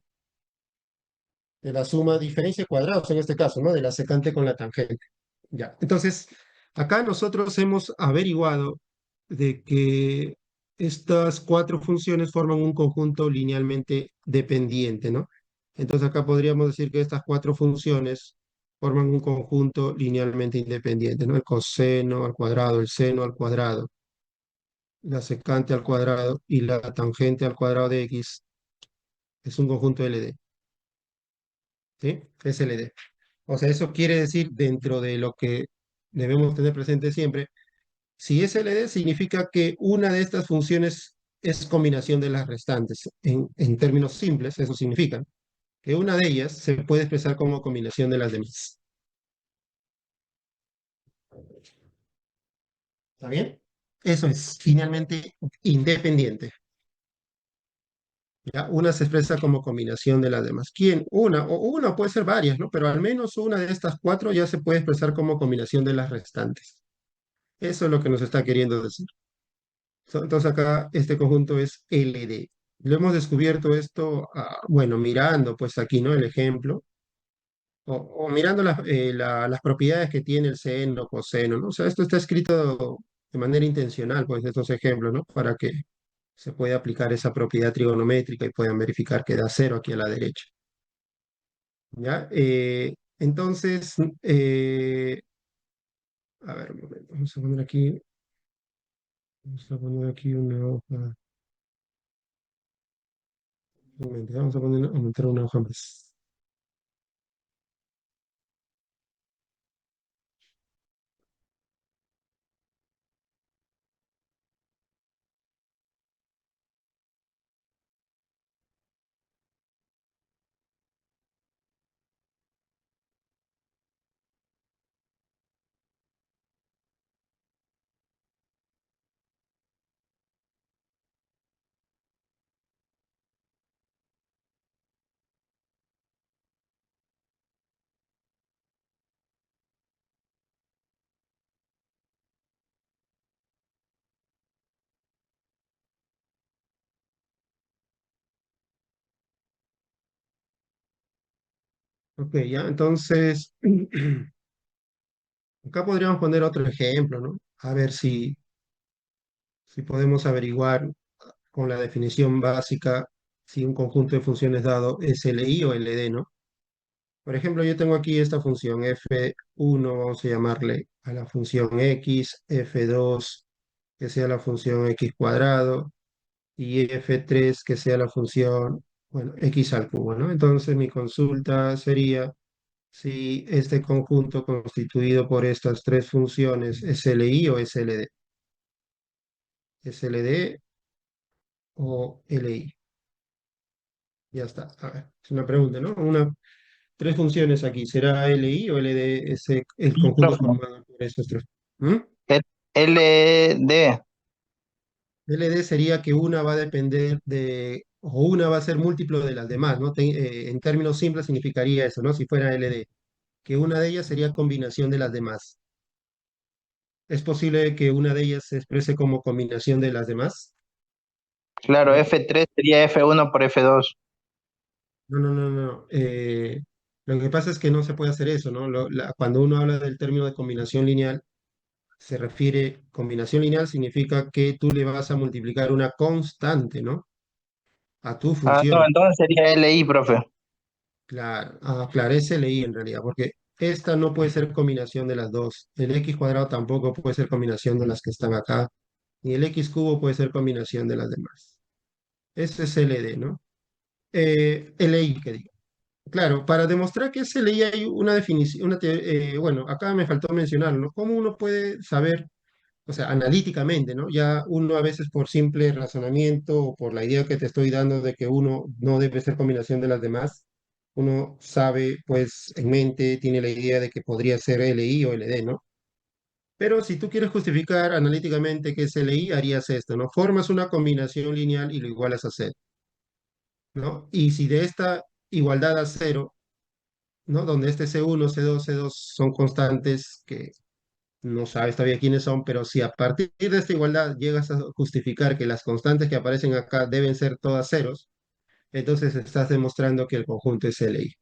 A: la suma, diferencia de cuadrados en este caso, ¿no? De la secante con la tangente. Ya. Entonces, acá nosotros hemos averiguado de que estas cuatro funciones forman un conjunto linealmente dependiente, ¿no? Entonces acá podríamos decir que estas cuatro funciones forman un conjunto linealmente independiente, ¿no? El coseno al cuadrado, el seno al cuadrado, la secante al cuadrado y la tangente al cuadrado de x es un conjunto LD, ¿sí? Es LD. O sea, eso quiere decir, dentro de lo que debemos tener presente siempre, si es LD significa que una de estas funciones es combinación de las restantes. En términos simples, eso significa que una de ellas se puede expresar como combinación de las demás. ¿Está bien? Eso es finalmente independiente. ¿Ya? Una se expresa como combinación de las demás. ¿Quién? Una puede ser varias, ¿no? Pero al menos una de estas cuatro ya se puede expresar como combinación de las restantes. Eso es lo que nos está queriendo decir. Entonces acá este conjunto es LD. Lo hemos descubierto esto, bueno, mirando pues aquí, ¿no? El ejemplo, o mirando las propiedades que tiene el seno, coseno, ¿no? O sea, esto está escrito de manera intencional, pues, estos ejemplos, ¿no? Para que se pueda aplicar esa propiedad trigonométrica y puedan verificar que da cero aquí a la derecha, ¿ya? Entonces, a ver, un momento, vamos a poner aquí una hoja. Un momento, vamos a poner, aumentar una hoja más. Ok, ya, entonces, acá podríamos poner otro ejemplo, ¿no? A ver si podemos averiguar con la definición básica si un conjunto de funciones dado es LI o LD, ¿no? Por ejemplo, yo tengo aquí esta función f1, vamos a llamarle a la función x, f2, que sea la función x cuadrado, y f3, que sea la función, bueno, x al cubo, ¿no? Entonces mi consulta sería si este conjunto constituido por estas tres funciones es LI o es LD. ¿Es LD o LI? Ya está. A ver, es una pregunta, ¿no? Tres funciones aquí. ¿Será LI o LD el
D: Sí,
A: conjunto
D: profe.
A: formado por estos tres? ¿Mm?
D: LD.
A: LD sería que una va a depender o una va a ser múltiplo de las demás, ¿no? En términos simples significaría eso, ¿no? Si fuera LD, que una de ellas sería combinación de las demás. ¿Es posible que una de ellas se exprese como combinación de las demás?
D: Claro,
A: No,
D: F3 sería F1 por F2.
A: no. Lo que pasa es que no se puede hacer eso, ¿no? Cuando uno habla del término de combinación lineal, se refiere, combinación lineal significa que tú le vas a multiplicar una constante, ¿no? A tu
D: Ah, no,
A: función.
D: entonces sería LI, profe.
A: Claro, claro, ese leí en realidad, porque esta no puede ser combinación de las dos. El x cuadrado tampoco puede ser combinación de las que están acá, ni el x cubo puede ser combinación de las demás. Ese es LD, ¿no? LI, que digo. claro, para demostrar que SLI hay una definición, bueno, acá me faltó mencionarlo, ¿no? ¿Cómo uno puede saber, o sea, analíticamente, ¿no? Ya uno a veces por simple razonamiento o por la idea que te estoy dando de que uno no debe ser combinación de las demás, uno sabe, pues, en mente, tiene la idea de que podría ser LI o LD, ¿no? Pero si tú quieres justificar analíticamente que es LI, harías esto, ¿no? Formas una combinación lineal y lo igualas a cero, ¿no? Y si de esta igualdad a cero, ¿no? Donde este C1, C2, C2 son constantes que no sabes todavía quiénes son, pero si a partir de esta igualdad llegas a justificar que las constantes que aparecen acá deben ser todas ceros, entonces estás demostrando que el conjunto es LI,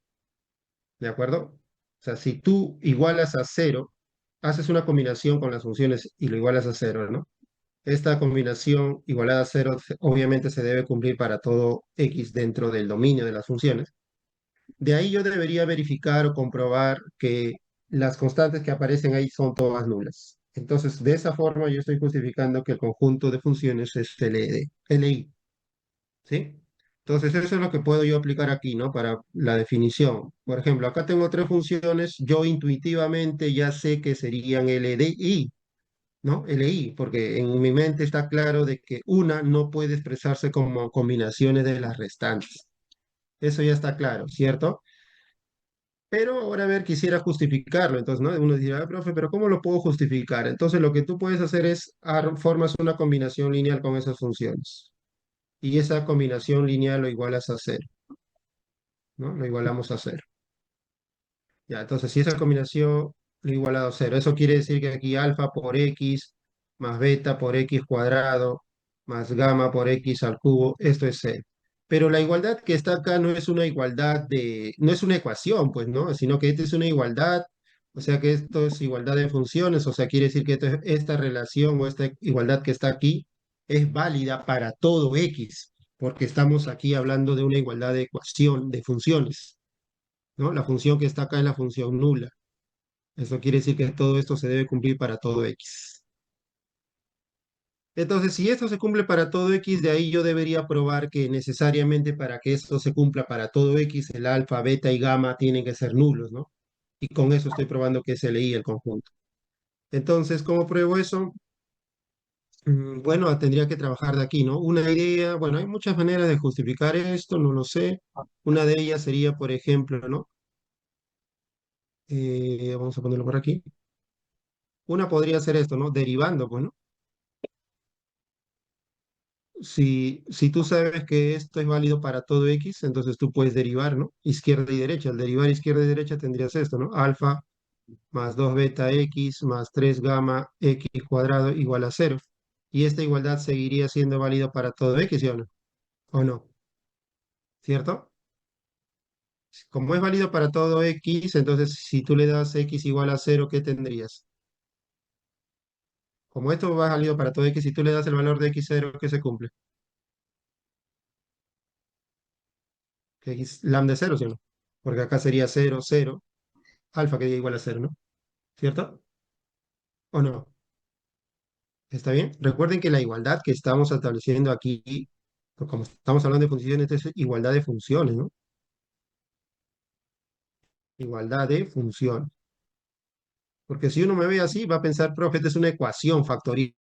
A: ¿de acuerdo? O sea, si tú igualas a cero, haces una combinación con las funciones y lo igualas a cero, ¿no? Esta combinación igualada a cero obviamente se debe cumplir para todo x dentro del dominio de las funciones. De ahí yo debería verificar o comprobar que las constantes que aparecen ahí son todas nulas. Entonces, de esa forma yo estoy justificando que el conjunto de funciones es LI, ¿sí? Entonces, eso es lo que puedo yo aplicar aquí, ¿no? Para la definición. Por ejemplo, acá tengo tres funciones, yo intuitivamente ya sé que serían LDI, ¿no? LI, porque en mi mente está claro de que una no puede expresarse como combinaciones de las restantes. Eso ya está claro, ¿cierto? Pero ahora, a ver, quisiera justificarlo. Entonces, ¿no? Uno dirá, "Ah, profe, pero ¿cómo lo puedo justificar?" Entonces, lo que tú puedes hacer es formas una combinación lineal con esas funciones. Y esa combinación lineal lo igualas a cero, ¿no? Lo igualamos a cero. Ya, entonces, si esa combinación lo igualado a cero, eso quiere decir que aquí alfa por x más beta por x cuadrado más gamma por x al cubo, esto es cero. Pero la igualdad que está acá no es una igualdad no es una ecuación, pues, ¿no? Sino que esta es una igualdad, o sea que esto es igualdad de funciones, o sea, quiere decir que esta relación o esta igualdad que está aquí es válida para todo x, porque estamos aquí hablando de una igualdad de ecuación de funciones, ¿no? La función que está acá es la función nula. Eso quiere decir que todo esto se debe cumplir para todo x. Entonces, si esto se cumple para todo x, de ahí yo debería probar que necesariamente para que esto se cumpla para todo x, el alfa, beta y gamma tienen que ser nulos, ¿no? Y con eso estoy probando que es LI el conjunto. Entonces, ¿cómo pruebo eso? Bueno, tendría que trabajar de aquí, ¿no? Una idea, bueno, hay muchas maneras de justificar esto, no lo sé. Una de ellas sería, por ejemplo, ¿no? Vamos a ponerlo por aquí. Una podría ser esto, ¿no? Derivando, pues, ¿no? Si tú sabes que esto es válido para todo x, entonces tú puedes derivar, ¿no? Izquierda y derecha. Al derivar izquierda y derecha tendrías esto, ¿no? Alfa más 2 beta x más 3 gamma x cuadrado igual a cero. Y esta igualdad seguiría siendo válida para todo x, ¿sí o no? ¿O no? ¿Cierto? Como es válido para todo x, entonces si tú le das x igual a cero, ¿qué tendrías? Como esto va válido para todo x, si tú le das el valor de x0, ¿qué se cumple? Que x lambda es cero, ¿sí o no? Porque acá sería cero, cero, alfa que diga igual a cero, ¿no? ¿Cierto? ¿O no? ¿Está bien? Recuerden que la igualdad que estamos estableciendo aquí, pues, como estamos hablando de funciones, es igualdad de funciones, ¿no? Igualdad de funciones. Porque si uno me ve así, va a pensar, profe, esta es una ecuación, factorizo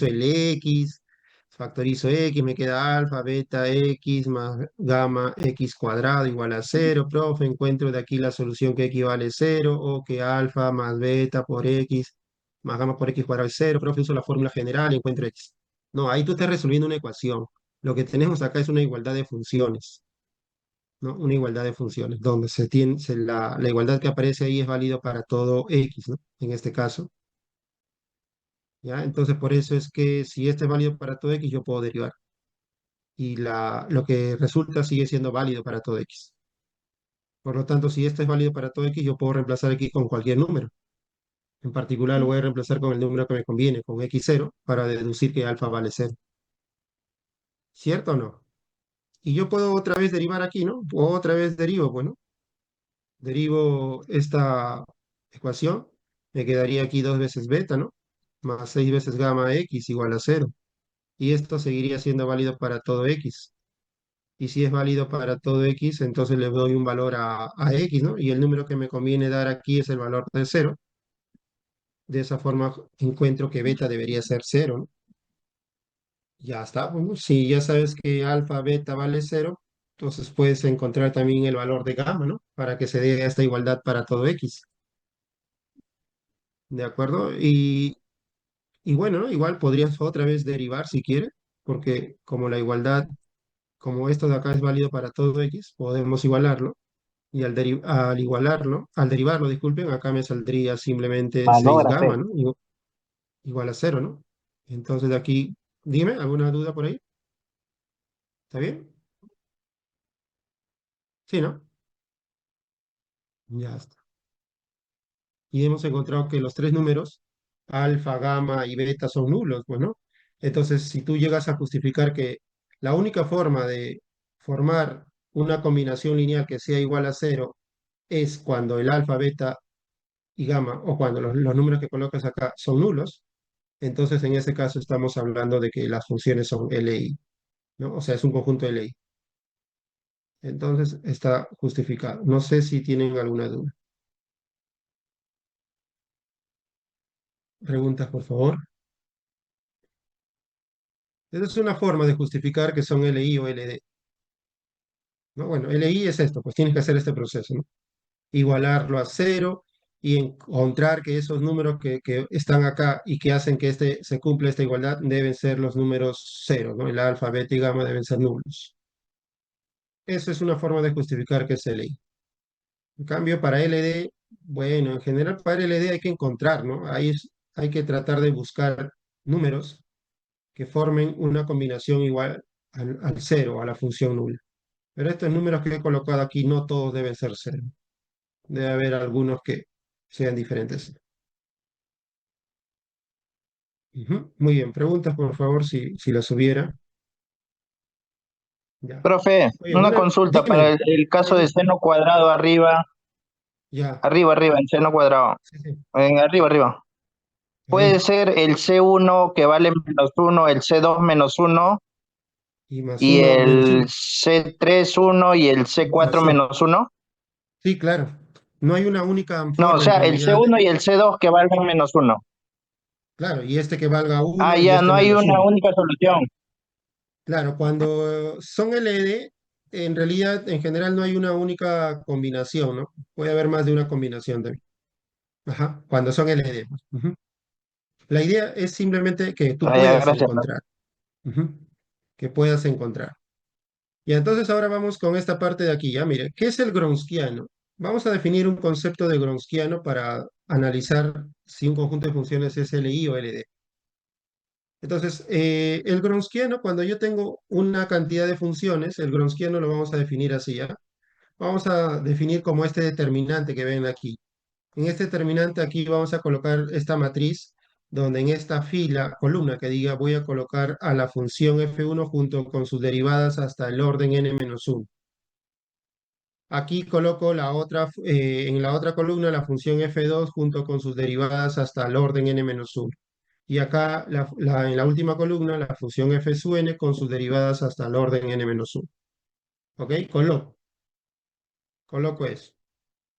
A: el x, factorizo x, me queda alfa, beta, x más gamma, x cuadrado igual a cero, profe, encuentro de aquí la solución que equivale a cero, o que alfa más beta por x más gamma por x cuadrado es cero, profe, uso la fórmula general y encuentro x. No, ahí tú estás resolviendo una ecuación. Lo que tenemos acá es una igualdad de funciones, ¿no? Una igualdad de funciones, donde la igualdad que aparece ahí es válida para todo x, ¿no? En este caso, ¿ya? Entonces, por eso es que si este es válido para todo x, yo puedo derivar. Y lo que resulta sigue siendo válido para todo x. Por lo tanto, si este es válido para todo x, yo puedo reemplazar x con cualquier número. En particular, lo voy a reemplazar con el número que me conviene, con x0, para deducir que alfa vale cero. ¿Cierto o no? Y yo puedo otra vez derivar aquí, ¿no? Otra vez derivo, bueno. Derivo esta ecuación, me quedaría aquí 2 veces beta, ¿no? Más 6 veces gamma x igual a cero. Y esto seguiría siendo válido para todo x. y si es válido para todo X, entonces le doy un valor a X, ¿no? Y el número que me conviene dar aquí es el valor de cero. De esa forma encuentro que beta debería ser cero, ¿no? Ya está. Bueno, si ya sabes que alfa, beta vale cero, entonces puedes encontrar también el valor de gamma, ¿no? Para que se dé esta igualdad para todo X. ¿De acuerdo? Y bueno, ¿no? Igual podrías otra vez derivar si quieres, porque como la igualdad, como esto de acá es válido para todo X, podemos igualarlo. Y al igualarlo, al derivarlo, disculpen, acá me saldría simplemente 6 gamma,
C: Manógrafe.
A: ¿no? Igual a cero, ¿no? Entonces de aquí, dime, ¿alguna duda por ahí? ¿Está bien? Sí, ¿no? Ya está. Y hemos encontrado que los tres números, alfa, gamma y beta, son nulos, pues, ¿no? Entonces, si tú llegas a justificar que la única forma de formar una combinación lineal que sea igual a cero es cuando el alfa, beta y gamma, o cuando los números que colocas acá son nulos, entonces en ese caso estamos hablando de que las funciones son LI, ¿no? O sea, es un conjunto LI. Entonces está justificado. No sé si tienen alguna duda. Preguntas, por favor. Esa es una forma de justificar que son LI o LD, ¿no? Bueno, LI es esto, pues tienes que hacer este proceso, ¿no? Igualarlo a cero y encontrar que esos números que están acá y que hacen que se cumpla esta igualdad deben ser los números cero, ¿no? El alfa, beta y gamma deben ser nulos. Esa es una forma de justificar que es LI. En cambio, para LD, bueno, en general para LD hay que encontrar, ¿no? Hay que tratar de buscar números que formen una combinación igual al cero, a la función nula. Pero estos números que he colocado aquí no todos deben ser cero. Debe haber algunos que sean diferentes. Ujú. Muy bien, preguntas por favor si las hubiera. Ya.
D: Profe,
A: Oye,
D: una consulta para
A: dime,
D: el caso de
A: dime.
D: seno cuadrado arriba,
A: Ya,
D: arriba, en seno cuadrado,
A: sí, sí.
D: arriba. Puede
A: Arriba.
D: ser el C1 que vale -1, el C2 -1
A: Y más
D: y
A: uno, menos
D: el
A: uno.
D: C3 1 y el
A: Más
D: C4
A: cero.
D: -1.
A: Sí, claro. No hay una única
D: No, o
A: forma en
D: sea, el
A: realidad.
D: C1 y el C2 que valgan -1.
A: Claro, y este que valga
D: Ah,
A: uno y
D: ya,
A: este
D: no hay
A: menos
D: una
A: uno.
D: única solución.
A: Claro, cuando son LD, en realidad, en general no hay una única combinación, ¿no? Puede haber más de una combinación también. Ajá, cuando son LD. Ujú. La idea es simplemente que tú
D: Ah, ya,
A: puedas
D: gracias, profe.
A: encontrar. Ujú. Que puedas encontrar. Y entonces ahora vamos con esta parte de aquí, ya mire, ¿qué es el Gronskiano? Vamos a definir un concepto de Gronskiano para analizar si un conjunto de funciones es LI o LD. Entonces, el Gronskiano, cuando yo tengo una cantidad de funciones, el Gronskiano lo vamos a definir así, ¿ya? Vamos a definir como este determinante que ven aquí. En este determinante aquí vamos a colocar esta matriz, donde en esta fila, columna que diga, voy a colocar a la función f1 junto con sus derivadas hasta el orden n-1. Aquí coloco en la otra columna la función f2 junto con sus derivadas hasta el orden n-1. Y acá en la última columna la función f sub n con sus derivadas hasta el orden n-1. ¿Ok? Coloco eso.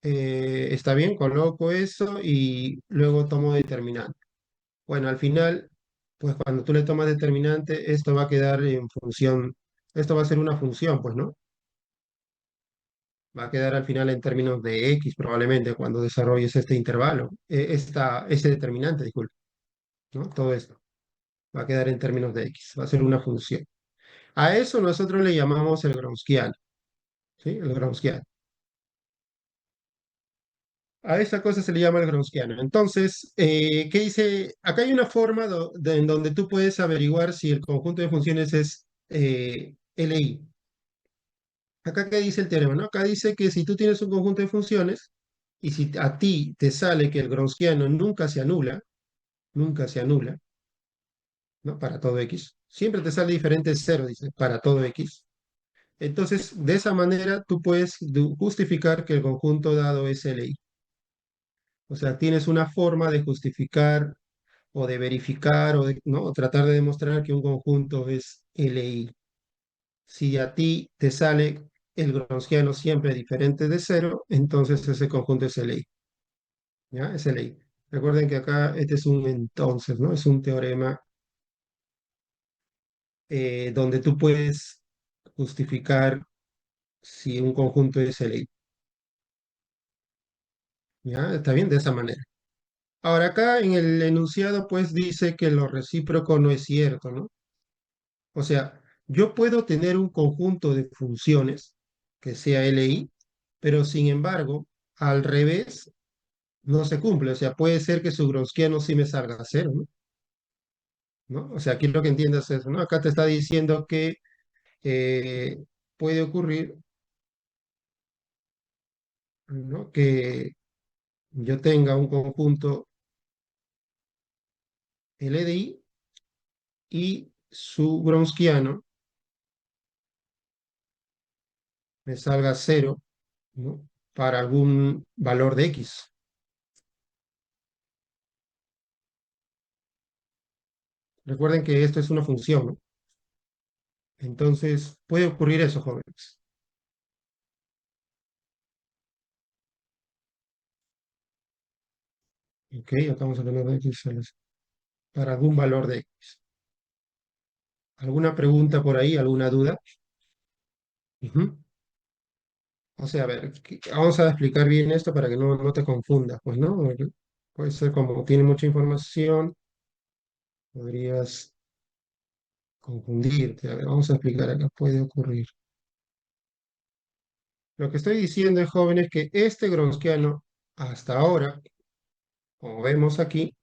A: Está bien, coloco eso y luego tomo determinante. Bueno, al final, pues cuando tú le tomas determinante, esto va a quedar en función, esto va a ser una función, pues, ¿no? Va a quedar al final en términos de X probablemente cuando desarrolles este intervalo, este determinante, disculpe, ¿no? Todo esto va a quedar en términos de X, va a ser una función. A eso nosotros le llamamos el Gronskiano, ¿sí? El Gronskiano. A esa cosa se le llama el Gronskiano. Entonces, ¿qué dice? Acá hay una forma en donde tú puedes averiguar si el conjunto de funciones es LI. Acá, ¿qué dice el teorema? ¿No? Acá dice que si tú tienes un conjunto de funciones y si a ti te sale que el Gronskiano nunca se anula, ¿no? Para todo X, siempre te sale diferente cero, dice, para todo X. Entonces, de esa manera tú puedes justificar que el conjunto dado es LI. O sea, tienes una forma de justificar o de verificar o de, ¿no? O tratar de demostrar que un conjunto es LI. Si a ti te sale el Gronskiano siempre diferente de cero, entonces ese conjunto es LI. ¿Ya? Es LI. Recuerden que acá este es un entonces, ¿no? Es un teorema donde tú puedes justificar si un conjunto es LI. ¿Ya? Está bien de esa manera. Ahora acá en el enunciado pues dice que lo recíproco no es cierto, ¿no? O sea, yo puedo tener un conjunto de funciones que sea LI, pero sin embargo, al revés, no se cumple. O sea, puede ser que su Gronskiano sí me salga a cero, ¿no? ¿No? O sea, quiero que entiendas eso, ¿no? Acá te está diciendo que eh, puede ocurrir, ¿no? Que yo tenga un conjunto LDI y su Gronskiano me salga cero, ¿no? Para algún valor de X. Recuerden que esto es una función, ¿no? Entonces, puede ocurrir eso, jóvenes. Ok, acá vamos a poner de X para algún valor de X. ¿Alguna pregunta por ahí? ¿Alguna duda? Ujú. O sea, a ver, vamos a explicar bien esto para que no te confundas, pues, ¿no? Porque puede ser como tiene mucha información, podrías confundirte. A ver, vamos a explicar acá, puede ocurrir. Lo que estoy diciendo, jóvenes, que este Gronskiano, hasta ahora, como vemos aquí,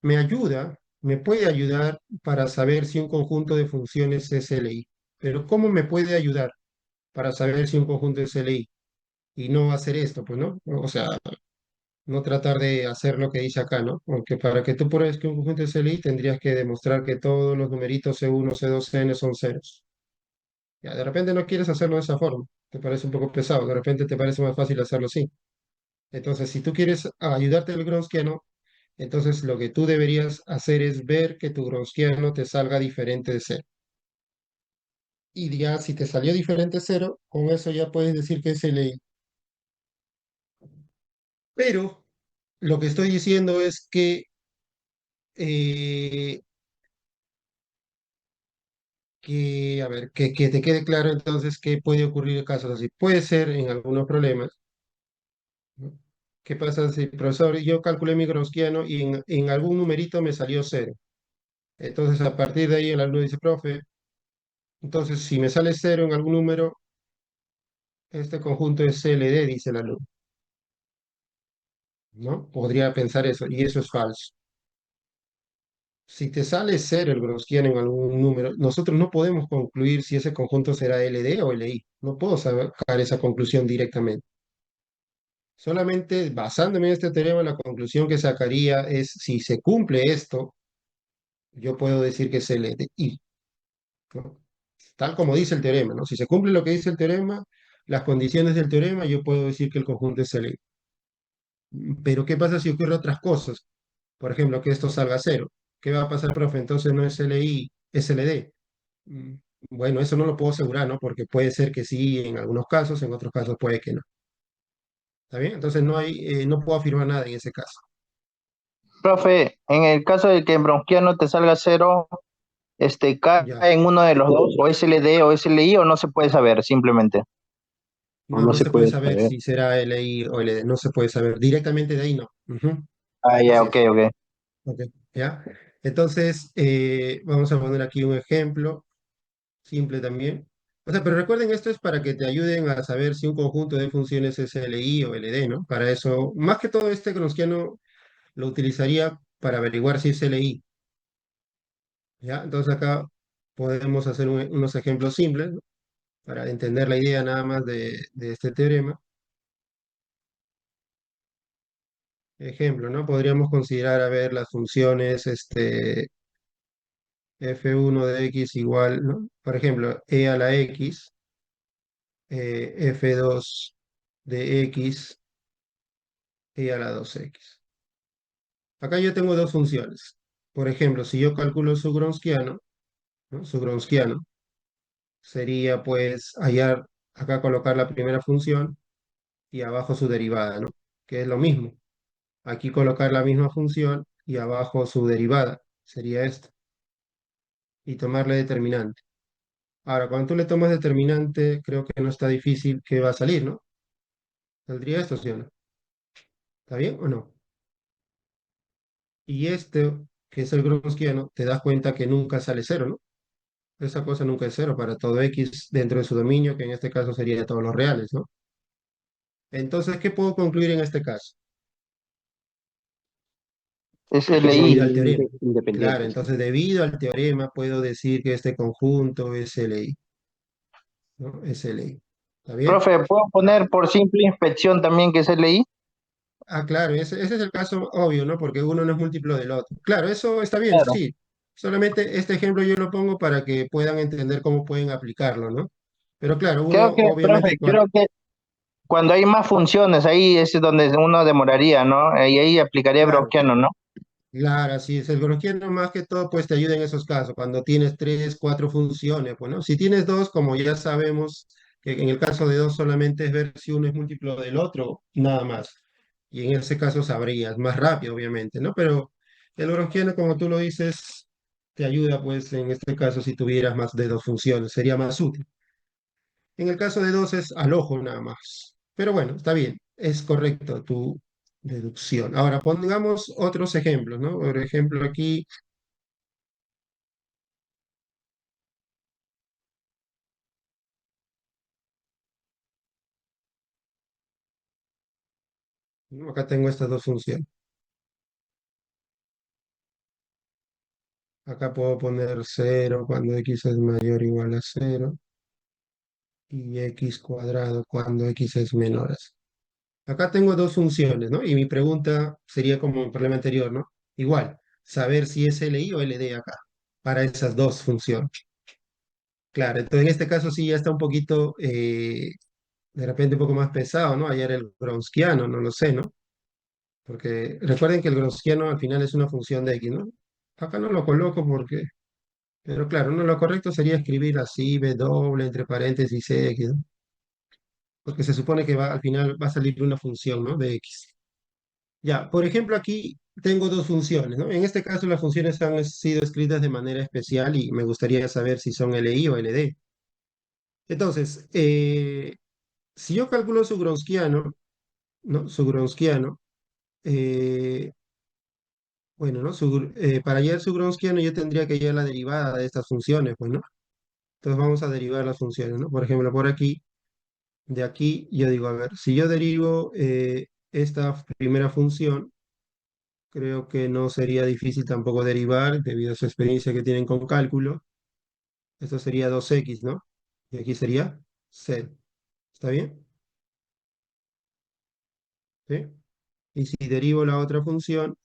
A: me ayuda, me puede ayudar para saber si un conjunto de funciones es LI. Pero ¿cómo me puede ayudar para saber si un conjunto es LI? Y no hacer esto, pues, ¿no? O sea, no tratar de hacer lo que dice acá, ¿no? Porque para que tú pruebes que un conjunto es LI, tendrías que demostrar que todos los numeritos C1, C2, Cn son ceros. Ya, de repente no quieres hacerlo de esa forma, te parece un poco pesado, de repente te parece más fácil hacerlo así. Entonces, si tú quieres ayudarte al Gronskiano, entonces lo que tú deberías hacer es ver que tu Gronskiano te salga diferente de cero. Y ya si te salió diferente de cero, con eso ya puedes decir que es LI. Pero lo que estoy diciendo es eh, a ver, que te quede claro entonces que puede ocurrir en casos así. Puede ser en algunos problemas, ¿no? ¿Qué pasa si, profesor, yo calculé mi Gronskiano y en algún numerito me salió cero? Entonces, a partir de ahí, el alumno dice, profe, entonces si me sale cero en algún número, este conjunto es CLD, dice el alumno, ¿no? Podría pensar eso, y eso es falso. Si te sale cero el Gronskiano en algún número, nosotros no podemos concluir si ese conjunto será LD o LI. No puedo sacar esa conclusión directamente. Solamente basándome en este teorema, la conclusión que sacaría es si se cumple esto, yo puedo decir que es LDI, ¿no? Tal como dice el teorema, ¿no? Si se cumple lo que dice el teorema, las condiciones del teorema, yo puedo decir que el conjunto es LI. Pero ¿qué pasa si ocurre otras cosas? Por ejemplo, que esto salga cero. ¿Qué va a pasar, profe? Entonces no es LI, es LD. Mm, Bueno, eso no lo puedo asegurar, ¿no? Porque puede ser que sí en algunos casos, en otros casos puede que no. ¿Está bien? Entonces no puedo afirmar nada en ese caso.
D: Profe, en el caso de que en bronquiano te salga cero, cae
A: Ya.
D: en uno de los dos, o SLD o SLI, o no se puede saber simplemente.
C: O
A: No,
C: no
A: no
C: se
A: se puede
C: puede
A: saber
C: saber.
A: si será LI o LD, no se puede saber. Directamente de ahí no. Ujú.
D: Ah, ya,
A: Así
D: ok,
A: es.
D: ok.
A: Ok, ¿ya? Entonces, vamos a poner aquí un ejemplo simple también. O sea, pero recuerden, esto es para que te ayuden a saber si un conjunto de funciones es LI o LD, ¿no? Para eso, más que todo este Gronskiano lo utilizaría para averiguar si es LI, ¿ya? Entonces acá podemos hacer unos ejemplos simples, ¿no? Para entender la idea nada más de este teorema. Ejemplo, ¿no? Podríamos considerar, a ver, las funciones f1 de x igual, ¿no? Por ejemplo, e a la x, f2 de x, e a la 2x. Acá yo tengo dos funciones. Por ejemplo, si yo calculo su Gronskiano, ¿no? Su Gronskiano, sería pues hallar, acá colocar la primera función y abajo su derivada, ¿no? Que es lo mismo. Aquí colocar la misma función y abajo su derivada, sería esto. Y tomarle determinante. Ahora, cuando tú le tomas determinante, creo que no está difícil que va a salir, ¿no? Saldría esto, ¿sí o no? ¿Está bien o no? Y este, que es el Gronskiano, te das cuenta que nunca sale cero, ¿no? Esa cosa nunca es cero para todo X dentro de su dominio, que en este caso sería todos los reales, ¿no? Entonces, ¿qué puedo concluir en este caso?
D: Es
C: Que son
A: Debido
D: LI.
A: al teorema. Claro,
C: independientes.
A: entonces debido al teorema puedo decir que este conjunto es LI, ¿no? Es LI. ¿Está bien?
D: Profe, ¿puedo poner por simple inspección también que es LI?
A: Ah, claro, ese es el caso obvio, ¿no? Porque uno no es múltiplo del otro. Claro, eso está bien,
D: Claro.
A: sí. Solamente este ejemplo yo lo pongo para que puedan entender cómo pueden aplicarlo, ¿no? Pero claro, uno
D: Creo que, profe,
A: obviamente
D: creo que cuando hay más funciones, ahí es donde uno demoraría, ¿no? Y ahí aplicaría
A: claro,
D: Browniano, ¿no?
A: claro, así es. El Gaussiano más que todo, pues te ayuda en esos casos, cuando tienes tres, cuatro funciones, bueno, si tienes dos, como ya sabemos, que en el caso de dos solamente es ver si uno es múltiplo del otro, nada más. Y en ese caso sabrías, más rápido, obviamente, ¿no? Pero el Gaussiano, como tú lo dices, te ayuda, pues, en este caso, si tuvieras más de dos funciones, sería más útil. En el caso de dos es al ojo nada más. Pero bueno, está bien, es correcto tu deducción. Ahora pongamos otros ejemplos, ¿no? Por ejemplo, aquí, ¿no? Acá tengo estas dos funciones. Acá puedo poner cero cuando x es mayor o igual a cero y x cuadrado cuando x es menor a cero. Acá tengo dos funciones, ¿no? Y mi pregunta sería como el problema anterior, ¿no? Igual, saber si es LI o LD acá, para esas dos funciones. Claro, entonces en este caso sí ya está un poquito, de repente un poco más pesado, ¿no? Hallar el Gronskiano, no lo sé, ¿no? Porque recuerden que el Gronskiano al final es una función de x, ¿no? Acá no lo coloco porque, pero claro, no, lo correcto sería escribir así, b doble, entre paréntesis x, ¿no? Porque se supone que va, al final va a salir una función, ¿no? De x. Ya, por ejemplo, aquí tengo dos funciones, ¿no? En este caso las funciones han sido escritas de manera especial y me gustaría saber si son LI o LD. Entonces, si yo calculo su Gronskiano, ¿no? Su Gronskiano, eh, bueno, ¿no? Para hallar su Gronskiano yo tendría que hallar la derivada de estas funciones, pues, ¿no? Entonces vamos a derivar las funciones, ¿no? Por ejemplo, por aquí, de aquí, yo digo, a ver, si yo derivo esta primera función, creo que no sería difícil tampoco derivar, debido a su experiencia que tienen con cálculo. Esto sería 2x, ¿no? Y aquí sería 0. ¿Está bien? ¿Sí? Y si derivo la otra función,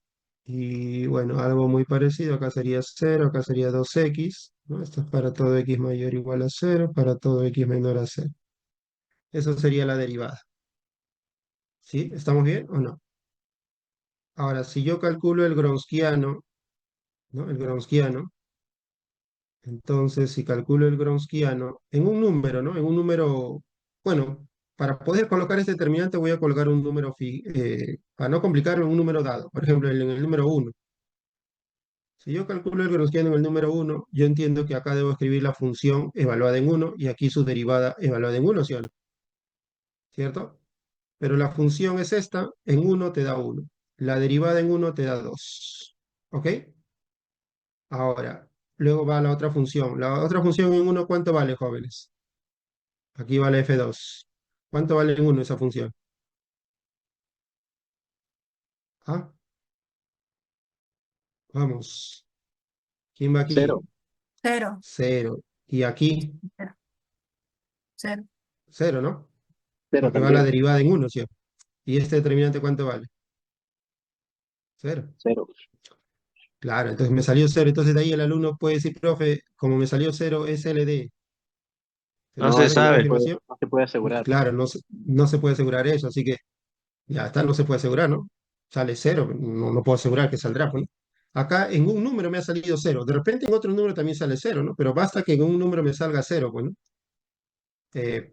A: y bueno, algo muy parecido, acá sería 0, acá sería 2x, ¿no? Esto es para todo x mayor o igual a 0, para todo x menor a 0. Eso sería la derivada. ¿Sí? ¿Estamos bien o no? Ahora, si yo calculo el Gronskiano, ¿no? El Gronskiano, entonces si calculo el Gronskiano en un número, ¿no? En un número, bueno, para poder colocar este determinante voy a colocar un número, para no complicarlo, un número dado. Por ejemplo, en el número uno. Si yo calculo el Gaussiano en el número uno, yo entiendo que acá debo escribir la función evaluada en uno y aquí su derivada evaluada en uno, ¿sí o no? ¿Cierto? Pero la función es esta, en uno te da uno. La derivada en uno te da 2. ¿Ok? Ahora, luego va la otra función. La otra función en uno, ¿cuánto vale, jóvenes? Aquí vale f2. ¿Cuánto vale en uno esa función? ¿Ah? Vamos. ¿Quién va aquí?
C: Cero,
E: Cero,
A: Cero. Y aquí,
E: cero, cero,
A: cero, ¿no?
C: cero
A: Porque va la
C: también,
A: derivada en uno, ¿sí? ¿Y este determinante cuánto vale? Cero.
C: cero.
A: Claro, entonces me salió cero. Entonces de ahí el alumno puede decir, profe, como me salió cero, es LD. ¿Será
F: No se
C: No,
A: correcta la
F: sabe.
A: afirmación?
C: no se puede asegurar.
A: Claro, no se puede asegurar eso, así que ya está, no se puede asegurar, ¿no? Sale cero, no puedo asegurar que saldrá, pues, ¿no? acá en un número me ha salido cero. De repente en otro número también sale cero, ¿no? Pero basta que en un número me salga cero, bueno. Eh,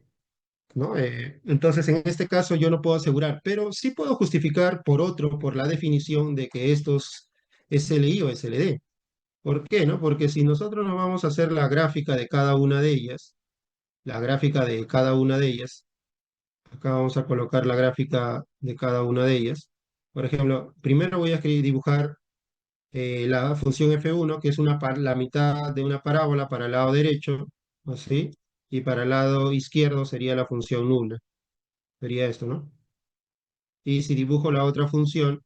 A: ¿No? Entonces, en este caso yo no puedo asegurar, pero sí puedo justificar por otro, por la definición de que estos es SLI o SLD. ¿Por qué, no? Porque si nosotros nos vamos a hacer la gráfica de cada una de ellas, la gráfica de cada una de ellas, acá vamos a colocar la gráfica de cada una de ellas. Por ejemplo, primero voy a dibujar la función F1, que es la mitad de una parábola para el lado derecho, así, y para el lado izquierdo sería la función nula. Sería esto, ¿no? Y si dibujo la otra función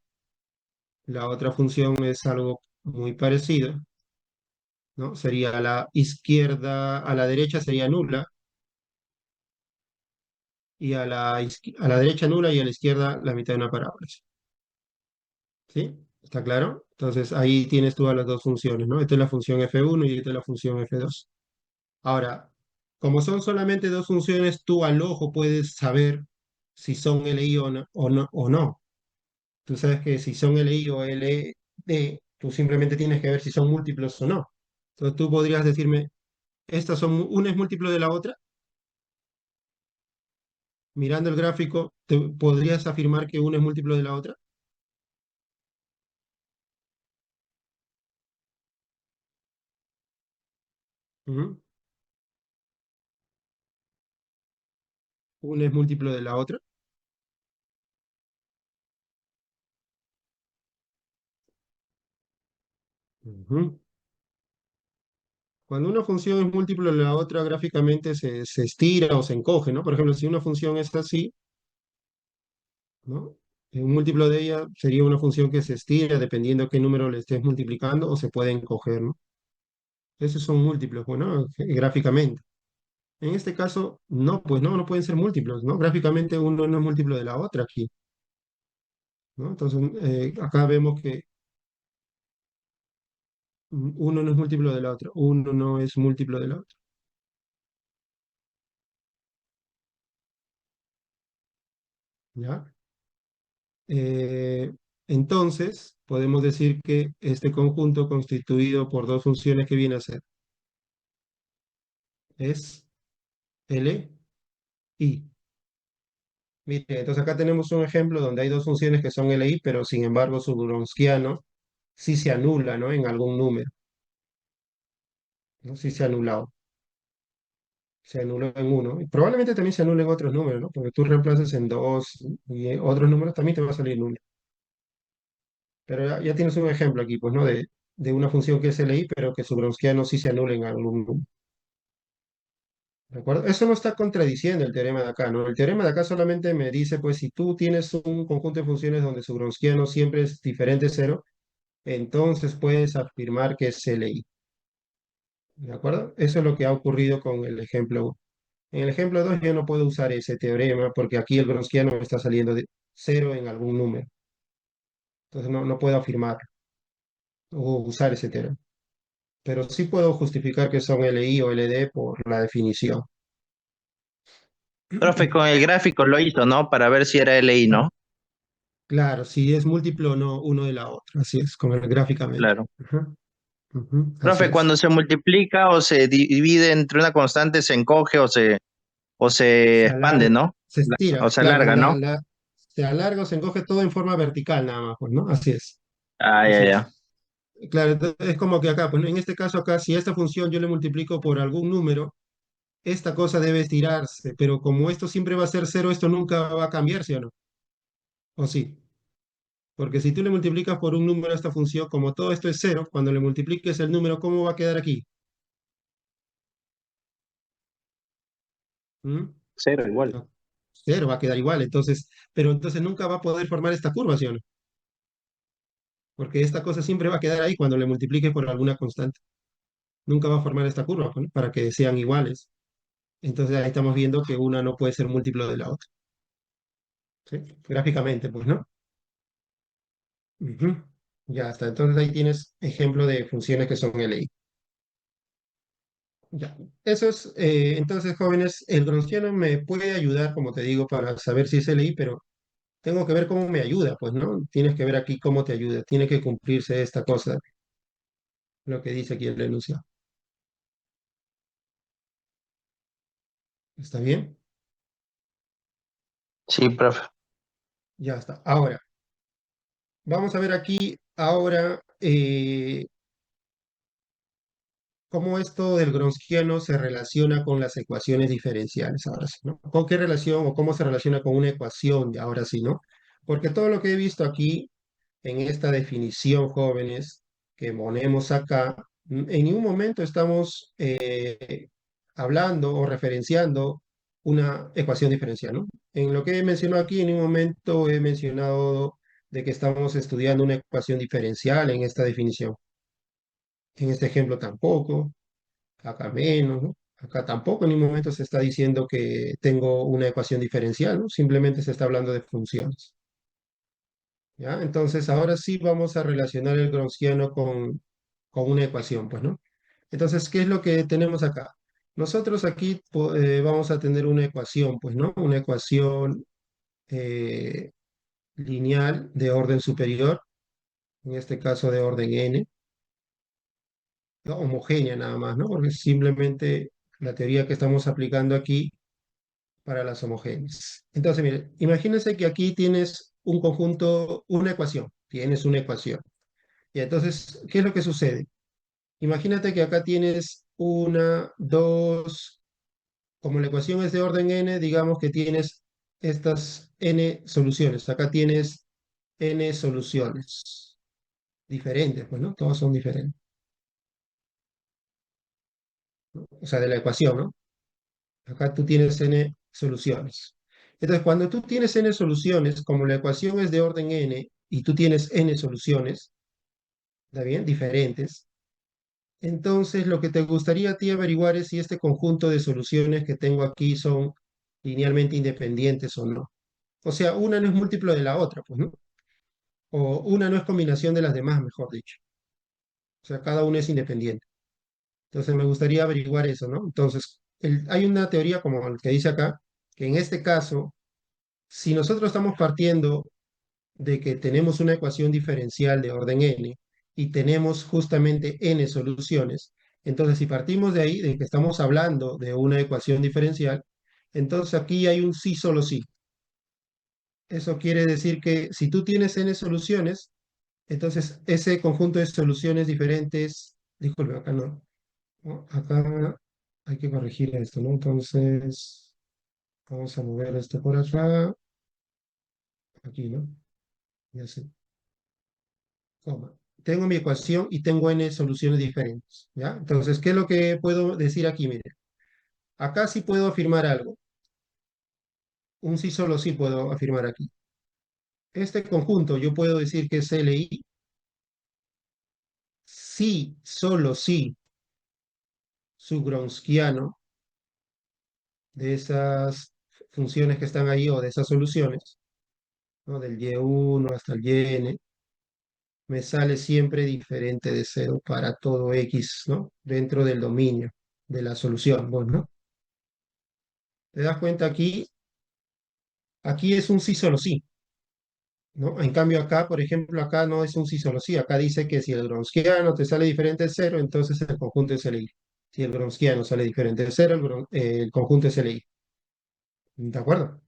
A: es algo muy parecido, ¿no? Sería a la izquierda, a la derecha sería nula, y a la derecha nula y a la izquierda la mitad de una parábola. ¿Sí? ¿Está claro? Entonces ahí tienes todas las dos funciones, ¿no? Esta es la función F1 y esta es la función F2. Ahora, como son solamente dos funciones, tú al ojo puedes saber si son LI o no. Tú sabes que si son LI o LD, tú simplemente tienes que ver si son múltiplos o no. Entonces tú podrías decirme, una es múltiplo de la otra. Mirando el gráfico, ¿podrías afirmar que una es múltiplo de la otra? Ujú. Una es múltiplo de la otra. Ujú. Cuando una función es múltiplo de la otra, gráficamente se estira o se encoge, ¿no? Por ejemplo, si una función es así, ¿no? Un múltiplo de ella sería una función que se estira dependiendo qué número le estés multiplicando o se puede encoger, ¿no? Esos son múltiplos, bueno, gráficamente. En este caso, no, pues no pueden ser múltiplos, ¿no? Gráficamente uno no es múltiplo de la otra aquí, ¿no? Entonces, acá vemos que uno no es múltiplo de la otra, uno no es múltiplo de la otra, ¿ya? Eh, entonces, podemos decir que este conjunto constituido por dos funciones que viene a ser es L, I. Mire, entonces acá tenemos un ejemplo donde hay dos funciones que son L, I, pero sin embargo su Wronskiano sí se anula, ¿no? En algún número, ¿no? Sí se ha anulado. Se anuló en uno. Y probablemente también se anule en otros números, ¿no? Porque tú reemplazas en dos y en otros números también te va a salir nulo. Pero ya tienes un ejemplo aquí, pues, ¿no? De una función que es LI, pero que su Wronskiano sí se anula en algún número. ¿De acuerdo? Eso no está contradiciendo el teorema de acá, ¿no? El teorema de acá solamente me dice, pues, si tú tienes un conjunto de funciones donde su Wronskiano siempre es diferente de cero, entonces puedes afirmar que es LI. ¿De acuerdo? Eso es lo que ha ocurrido con el ejemplo 1. En el ejemplo 2 yo no puedo usar ese teorema porque aquí el Wronskiano me está saliendo de cero en algún número. Entonces no puedo afirmar o usar ese teorema. Pero sí puedo justificar que son LI o LD por la definición.
D: Profe, con el gráfico lo hizo, ¿no? Para ver si era LI, ¿no?
A: Claro, si es múltiplo o no uno de la otra, así es, con el gráficamente.
D: Claro.
A: Ujú, ujú, así
D: Profe,
A: es.
D: cuando se multiplica o se divide entre una constante, se encoge o se
A: Se
D: expande,
A: alarga,
D: ¿no?
A: se
D: O
A: estira,
D: se
A: claro,
D: alarga, ¿no?
A: se alarga o se encoge todo en forma vertical nada más, pues, ¿no? Así es,
D: Ah, ya,
A: así es.
D: ya.
A: Claro, entonces es como que acá, pues, ¿no? En este caso acá, si esta función yo le multiplico por algún número, esta cosa debe estirarse, pero como esto siempre va a ser cero, esto nunca va a cambiar, ¿sí o no? ¿O sí? Porque si tú le multiplicas por un número a esta función, como todo esto es cero, cuando le multipliques el número, ¿cómo va a quedar aquí? ¿Mm?
C: Cero igual.
A: No, cero va a quedar igual, entonces, pero entonces nunca va a poder formar esta curva, ¿sí o no? Porque esta cosa siempre va a quedar ahí cuando le multipliques por alguna constante. Nunca va a formar esta curva, pues, ¿no? Para que sean iguales. Entonces ahí estamos viendo que una no puede ser múltiplo de la otra. ¿Sí? Gráficamente, pues, ¿no? Ujú. Ya está. Entonces ahí tienes ejemplo de funciones que son LI. Ya. Eso es, entonces, jóvenes, el Gronskiano me puede ayudar, como te digo, para saber si es LI, pero tengo que ver cómo me ayuda, pues, ¿no? Tienes que ver aquí cómo te ayuda. Tiene que cumplirse esta cosa, lo que dice aquí el enunciado. ¿Está bien?
D: Sí, profe.
A: Ya está. Ahora, vamos a ver aquí ahora cómo esto del gronskiano se relaciona con las ecuaciones diferenciales, ahora sí, ¿no? ¿Con qué relación o cómo se relaciona con una ecuación, ahora sí, ¿no? Porque todo lo que he visto aquí en esta definición, jóvenes, que ponemos acá, en ningún momento estamos hablando o referenciando una ecuación diferencial, ¿no? En lo que he mencionado aquí, en ningún momento he mencionado de que estamos estudiando una ecuación diferencial en esta definición. En este ejemplo tampoco, acá menos, ¿no? Acá tampoco en ningún momento se está diciendo que tengo una ecuación diferencial, ¿no? Simplemente se está hablando de funciones. ¿Ya? Entonces, ahora sí vamos a relacionar el gaussiano con una ecuación, pues, ¿no? Entonces, ¿qué es lo que tenemos acá? Nosotros aquí vamos a tener una ecuación, pues, ¿no? Una ecuación eh, lineal de orden superior, en este caso de orden n, ¿no? Homogénea nada más, ¿no? Porque simplemente la teoría que estamos aplicando aquí para las homogéneas. Entonces, mire, imagínense que aquí tienes un conjunto, una ecuación, tienes una ecuación. Y entonces, ¿qué es lo que sucede? Imagínate que acá tienes una, dos, como la ecuación es de orden n, digamos que tienes estas n soluciones. Acá tienes n soluciones diferentes, pues, ¿no? Todas son diferentes. O sea, de la ecuación, ¿no? Acá tú tienes n soluciones. Entonces, cuando tú tienes n soluciones, como la ecuación es de orden n y tú tienes n soluciones, ¿está bien? Diferentes. Entonces, lo que te gustaría a ti averiguar es si este conjunto de soluciones que tengo aquí son linealmente independientes o no. O sea, una no es múltiplo de la otra, pues, ¿no? O una no es combinación de las demás, mejor dicho. O sea, cada una es independiente. Entonces, me gustaría averiguar eso, ¿no? Entonces, hay una teoría como el que dice acá, que en este caso, si nosotros estamos partiendo de que tenemos una ecuación diferencial de orden n y tenemos justamente n soluciones, entonces si partimos de ahí, de que estamos hablando de una ecuación diferencial, entonces aquí hay un sí solo sí. Eso quiere decir que si tú tienes n soluciones, entonces ese conjunto de soluciones diferentes, disculpe, acá no, acá hay que corregir esto, ¿no? Entonces, vamos a mover esto por acá, aquí, ¿no? Ya sé. Coma. Tengo mi ecuación y tengo n soluciones diferentes, ¿ya? Entonces, ¿qué es lo que puedo decir aquí? Mire, acá sí puedo afirmar algo. Un sí solo sí puedo afirmar aquí. Este conjunto yo puedo decir que es LI, sí, solo sí, su gronskiano de esas funciones que están ahí o de esas soluciones, ¿no? Del y1 hasta el yn, me sale siempre diferente de cero para todo x, ¿no? Dentro del dominio de la solución, ¿no? ¿Te das cuenta aquí? Aquí es un sí solo sí, ¿no? En cambio acá, por ejemplo, acá no es un sí solo sí. Acá dice que si el gronskiano te sale diferente de cero, entonces el conjunto es LI. Si el gronskiano sale diferente de cero, el conjunto es LI. ¿De acuerdo?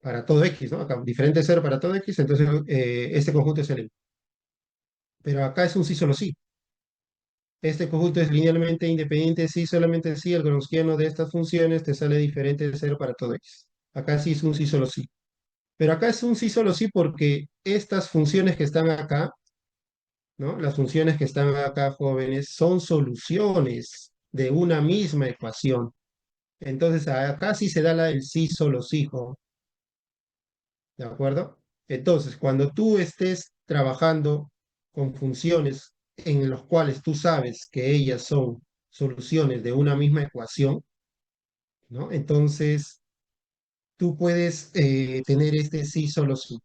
A: Para todo X, ¿no? Acá diferente de cero para todo X, entonces este conjunto es LI. Pero acá es un sí solo sí. Este conjunto es linealmente independiente si solamente si el gronskiano de estas funciones te sale diferente de cero para todo X. Acá sí es un sí solo sí. Pero acá es un sí solo sí porque estas funciones que están acá, ¿no? Las funciones que están acá, jóvenes, son soluciones de una misma ecuación. Entonces, acá sí se da el sí solo sí, ¿de acuerdo? Entonces, cuando tú estés trabajando con funciones en las cuales tú sabes que ellas son soluciones de una misma ecuación, ¿no? Entonces, tú puedes tener este sí solo sí.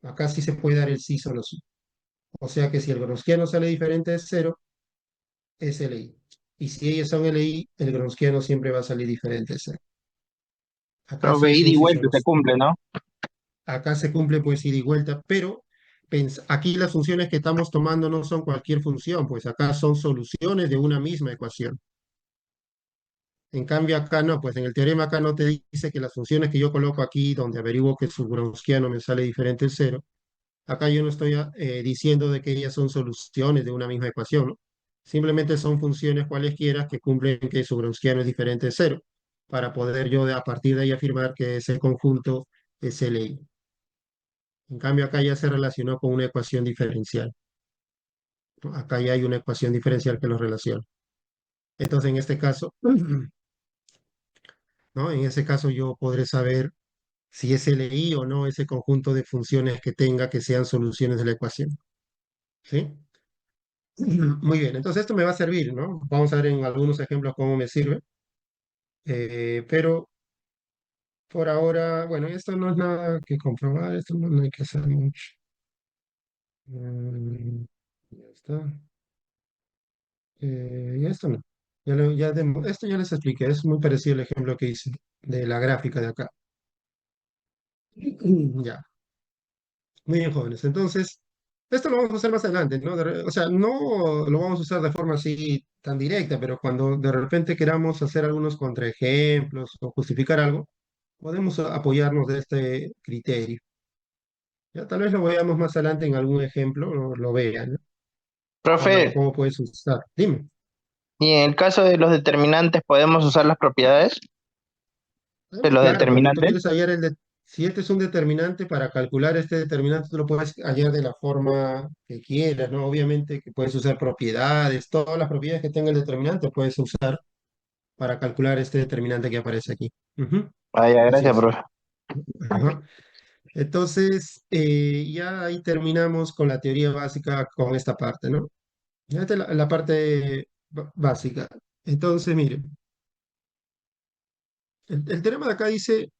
A: Acá sí se puede dar el sí solo sí. O sea que si el gronskiano sale diferente de cero, es LI. Y si ellas son LI, el gronskiano siempre va a salir diferente de cero. Acá
D: Profe,
A: sí es
D: ida
A: un
D: y
A: sí
D: vuelta
A: solo
D: se
A: sí.
D: cumple, ¿no?
A: acá se cumple pues ida y vuelta, pero aquí las funciones que estamos tomando no son cualquier función, pues acá son soluciones de una misma ecuación. En cambio acá no, pues en el teorema acá no te dice que las funciones que yo coloco aquí, donde averiguo que su Wronskiano me sale diferente el cero, acá yo no estoy diciendo de que ellas son soluciones de una misma ecuación, ¿no? Simplemente son funciones cualesquiera que cumplen que su Wronskiano es diferente de cero, para poder yo a partir de ahí afirmar que ese conjunto es LI. En cambio acá ya se relacionó con una ecuación diferencial, ¿no? Acá ya hay una ecuación diferencial que los relaciona. Entonces en este caso, ¿no? En ese caso yo podré saber si es LI o no ese conjunto de funciones que tenga que sean soluciones de la ecuación. ¿Sí? Muy bien, entonces esto me va a servir, ¿no? Vamos a ver en algunos ejemplos cómo me sirve. Pero por ahora, bueno, esto no es nada que comprobar, esto no hay que hacer mucho. Ya está. Y esto no. Esto ya les expliqué, es muy parecido al ejemplo que hice de la gráfica de acá. Ya. Muy bien, jóvenes. Entonces, esto lo vamos a usar más adelante, ¿no? O sea, no lo vamos a usar de forma así tan directa, pero cuando de repente queramos hacer algunos contraejemplos o justificar algo, podemos apoyarnos de este criterio. Ya tal vez lo veamos más adelante en algún ejemplo, lo vean, ¿no?
D: Profe,
A: Cómo puedes usar. Dime.
D: ¿y en el caso de los determinantes podemos usar las propiedades de los
A: Claro, porque tú
D: determinantes?
A: quieres hallar si este es un determinante, para calcular este determinante, tú lo puedes hallar de la forma que quieras, ¿no? Obviamente que puedes usar propiedades, todas las propiedades que tenga el determinante puedes usar para calcular este determinante que aparece aquí. Ujú.
D: Vaya,
A: Así
D: gracias,
A: es.
D: profe.
A: Ajá. Entonces, ya ahí terminamos con la teoría básica con esta parte, ¿no? Ya esta es la parte básica. Entonces, miren, el teorema de acá dice.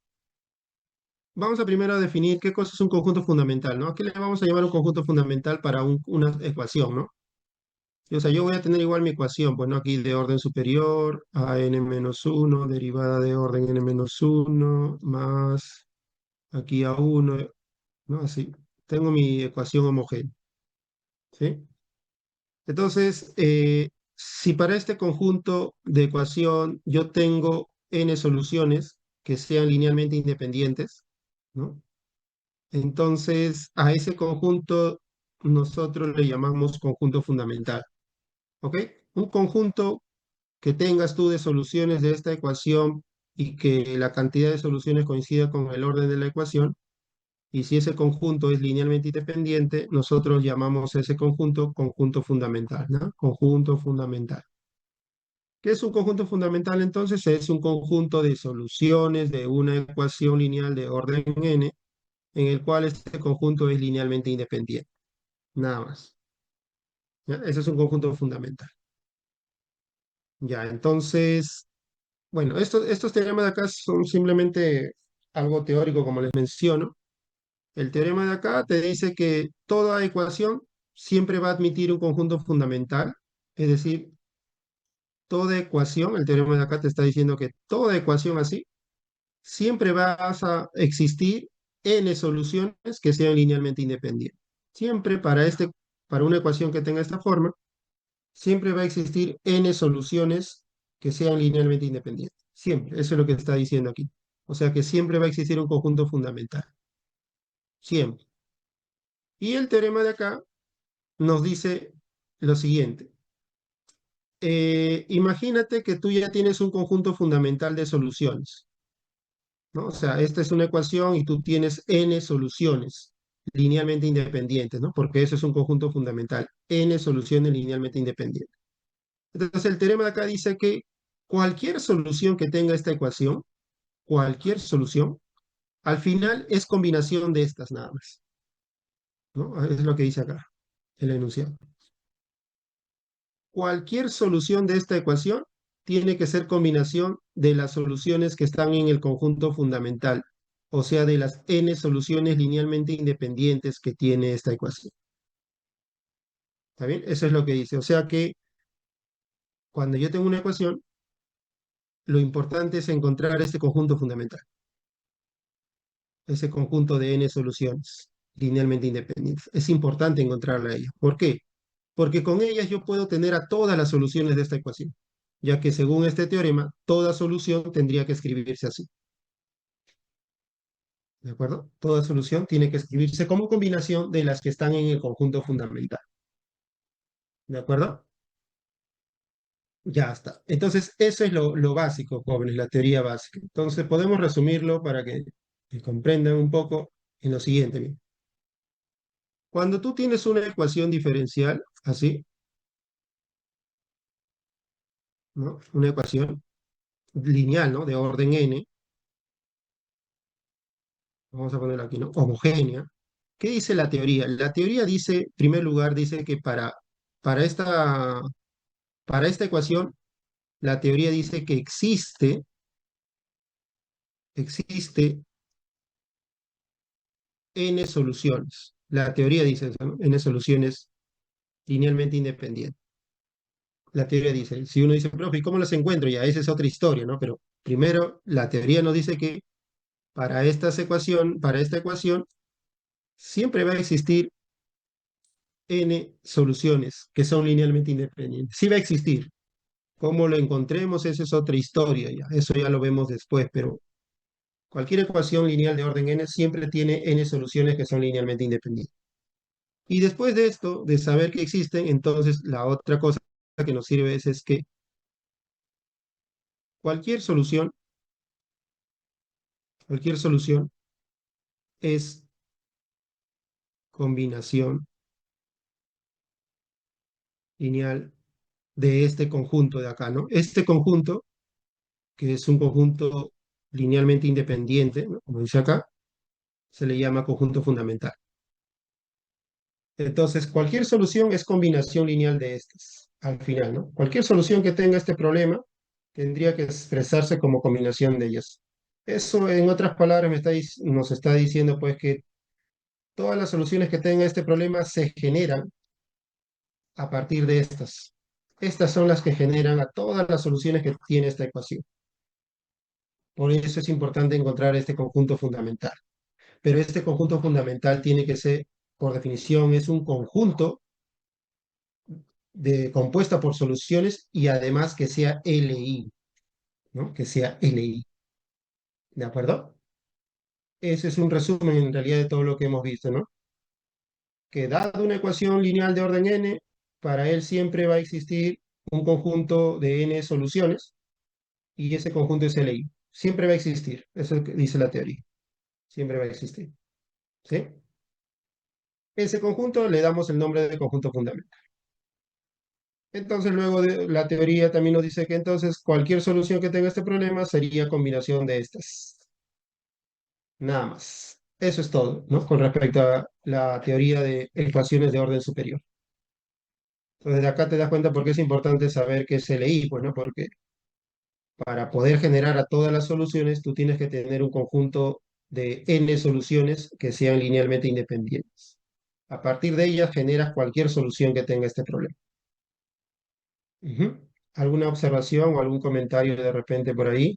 A: Vamos a primero definir qué cosa es un conjunto fundamental, ¿no? ¿A qué le vamos a llamar un conjunto fundamental para una ecuación, ¿no? O sea, yo voy a tener igual mi ecuación, pues, ¿no? Aquí de orden superior, a n-1, derivada de orden n-1, más aquí a 1, ¿no? Así. Tengo mi ecuación homogénea, ¿sí? Entonces, si para este conjunto de ecuación yo tengo n soluciones que sean linealmente independientes, ¿no? Entonces, a ese conjunto nosotros le llamamos conjunto fundamental, ¿ok? Un conjunto que tengas tú de soluciones de esta ecuación y que la cantidad de soluciones coincida con el orden de la ecuación, y si ese conjunto es linealmente independiente, nosotros llamamos ese conjunto conjunto fundamental, ¿no? Conjunto fundamental. ¿Qué es un conjunto fundamental entonces? Es un conjunto de soluciones de una ecuación lineal de orden n en el cual este conjunto es linealmente independiente. Nada más. ¿Ya? Ese es un conjunto fundamental. Ya, entonces, bueno, estos teoremas de acá son simplemente algo teórico, como les menciono. El teorema de acá te dice que toda ecuación siempre va a admitir un conjunto fundamental, es decir, toda ecuación, el teorema de acá te está diciendo que toda ecuación así, siempre vas a existir n soluciones que sean linealmente independientes. Siempre para una ecuación que tenga esta forma, siempre va a existir n soluciones que sean linealmente independientes. Siempre, eso es lo que está diciendo aquí. O sea que siempre va a existir un conjunto fundamental. Siempre. Y el teorema de acá nos dice lo siguiente. Imagínate que tú ya tienes un conjunto fundamental de soluciones, ¿no? O sea, esta es una ecuación y tú tienes n soluciones linealmente independientes, ¿no? Porque eso es un conjunto fundamental, n soluciones linealmente independientes. Entonces, el teorema de acá dice que cualquier solución que tenga esta ecuación, cualquier solución, al final es combinación de estas nada más, ¿no? Es lo que dice acá, el enunciado. Cualquier solución de esta ecuación tiene que ser combinación de las soluciones que están en el conjunto fundamental, o sea, de las n soluciones linealmente independientes que tiene esta ecuación. ¿Está bien? Eso es lo que dice. O sea que cuando yo tengo una ecuación, lo importante es encontrar este conjunto fundamental. ese conjunto de n soluciones linealmente independientes. Es importante encontrarla a ella. ¿Por qué? Porque con ellas yo puedo tener a todas las soluciones de esta ecuación, ya que según este teorema, toda solución tendría que escribirse así. ¿De acuerdo? Toda solución tiene que escribirse como combinación de las que están en el conjunto fundamental. ¿De acuerdo? Ya está. Entonces, eso es lo básico, jóvenes, la teoría básica. Entonces, podemos resumirlo para que comprendan un poco en lo siguiente. Bien. Cuando tú tienes una ecuación diferencial, así, ¿no? Una ecuación lineal, ¿no? De orden n, vamos a ponerla aquí, ¿no? Homogénea. ¿Qué dice la teoría? La teoría dice, en primer lugar, dice que para esta, para esta ecuación, la teoría dice que existe n soluciones. La teoría dice eso, ¿no? N soluciones linealmente independientes. La teoría dice, si uno dice, profe, ¿y cómo las encuentro? Ya, esa es otra historia, ¿no? Pero primero, la teoría nos dice que para esta ecuación, siempre va a existir n soluciones que son linealmente independientes. Sí va a existir. Cómo lo encontremos, esa es otra historia, ya. Eso ya lo vemos después, pero cualquier ecuación lineal de orden n siempre tiene n soluciones que son linealmente independientes. Y después de esto, de saber que existen, entonces la otra cosa que nos sirve es que cualquier solución, cualquier solución es combinación lineal de este conjunto de acá, ¿no? Este conjunto, que es un conjunto linealmente independiente, ¿no? Como dice acá, se le llama conjunto fundamental. Entonces, cualquier solución es combinación lineal de estas, al final, ¿no? Cualquier solución que tenga este problema tendría que expresarse como combinación de ellas. Eso, en otras palabras, nos está diciendo, pues, que todas las soluciones que tenga este problema se generan a partir de estas. Estas son las que generan a todas las soluciones que tiene esta ecuación. Por eso es importante encontrar este conjunto fundamental. Pero este conjunto fundamental tiene que ser, por definición, es un conjunto compuesta por soluciones y además que sea LI, ¿no? Que sea LI. ¿De acuerdo? Ese es un resumen en realidad de todo lo que hemos visto, ¿no? Que dado una ecuación lineal de orden n, para él siempre va a existir un conjunto de n soluciones y ese conjunto es LI. Siempre va a existir, eso es lo que dice la teoría. Siempre va a existir. ¿Sí? Ese conjunto le damos el nombre de conjunto fundamental. Entonces, luego de la teoría también nos dice que entonces cualquier solución que tenga este problema sería combinación de estas. Nada más. Eso es todo, ¿no? Con respecto a la teoría de ecuaciones de orden superior. Entonces, de acá te das cuenta por qué es importante saber qué es LI, pues, ¿no? Porque para poder generar a todas las soluciones, tú tienes que tener un conjunto de n soluciones que sean linealmente independientes. A partir de ellas generas cualquier solución que tenga este problema. Ujú. ¿Alguna observación o algún comentario de repente por ahí?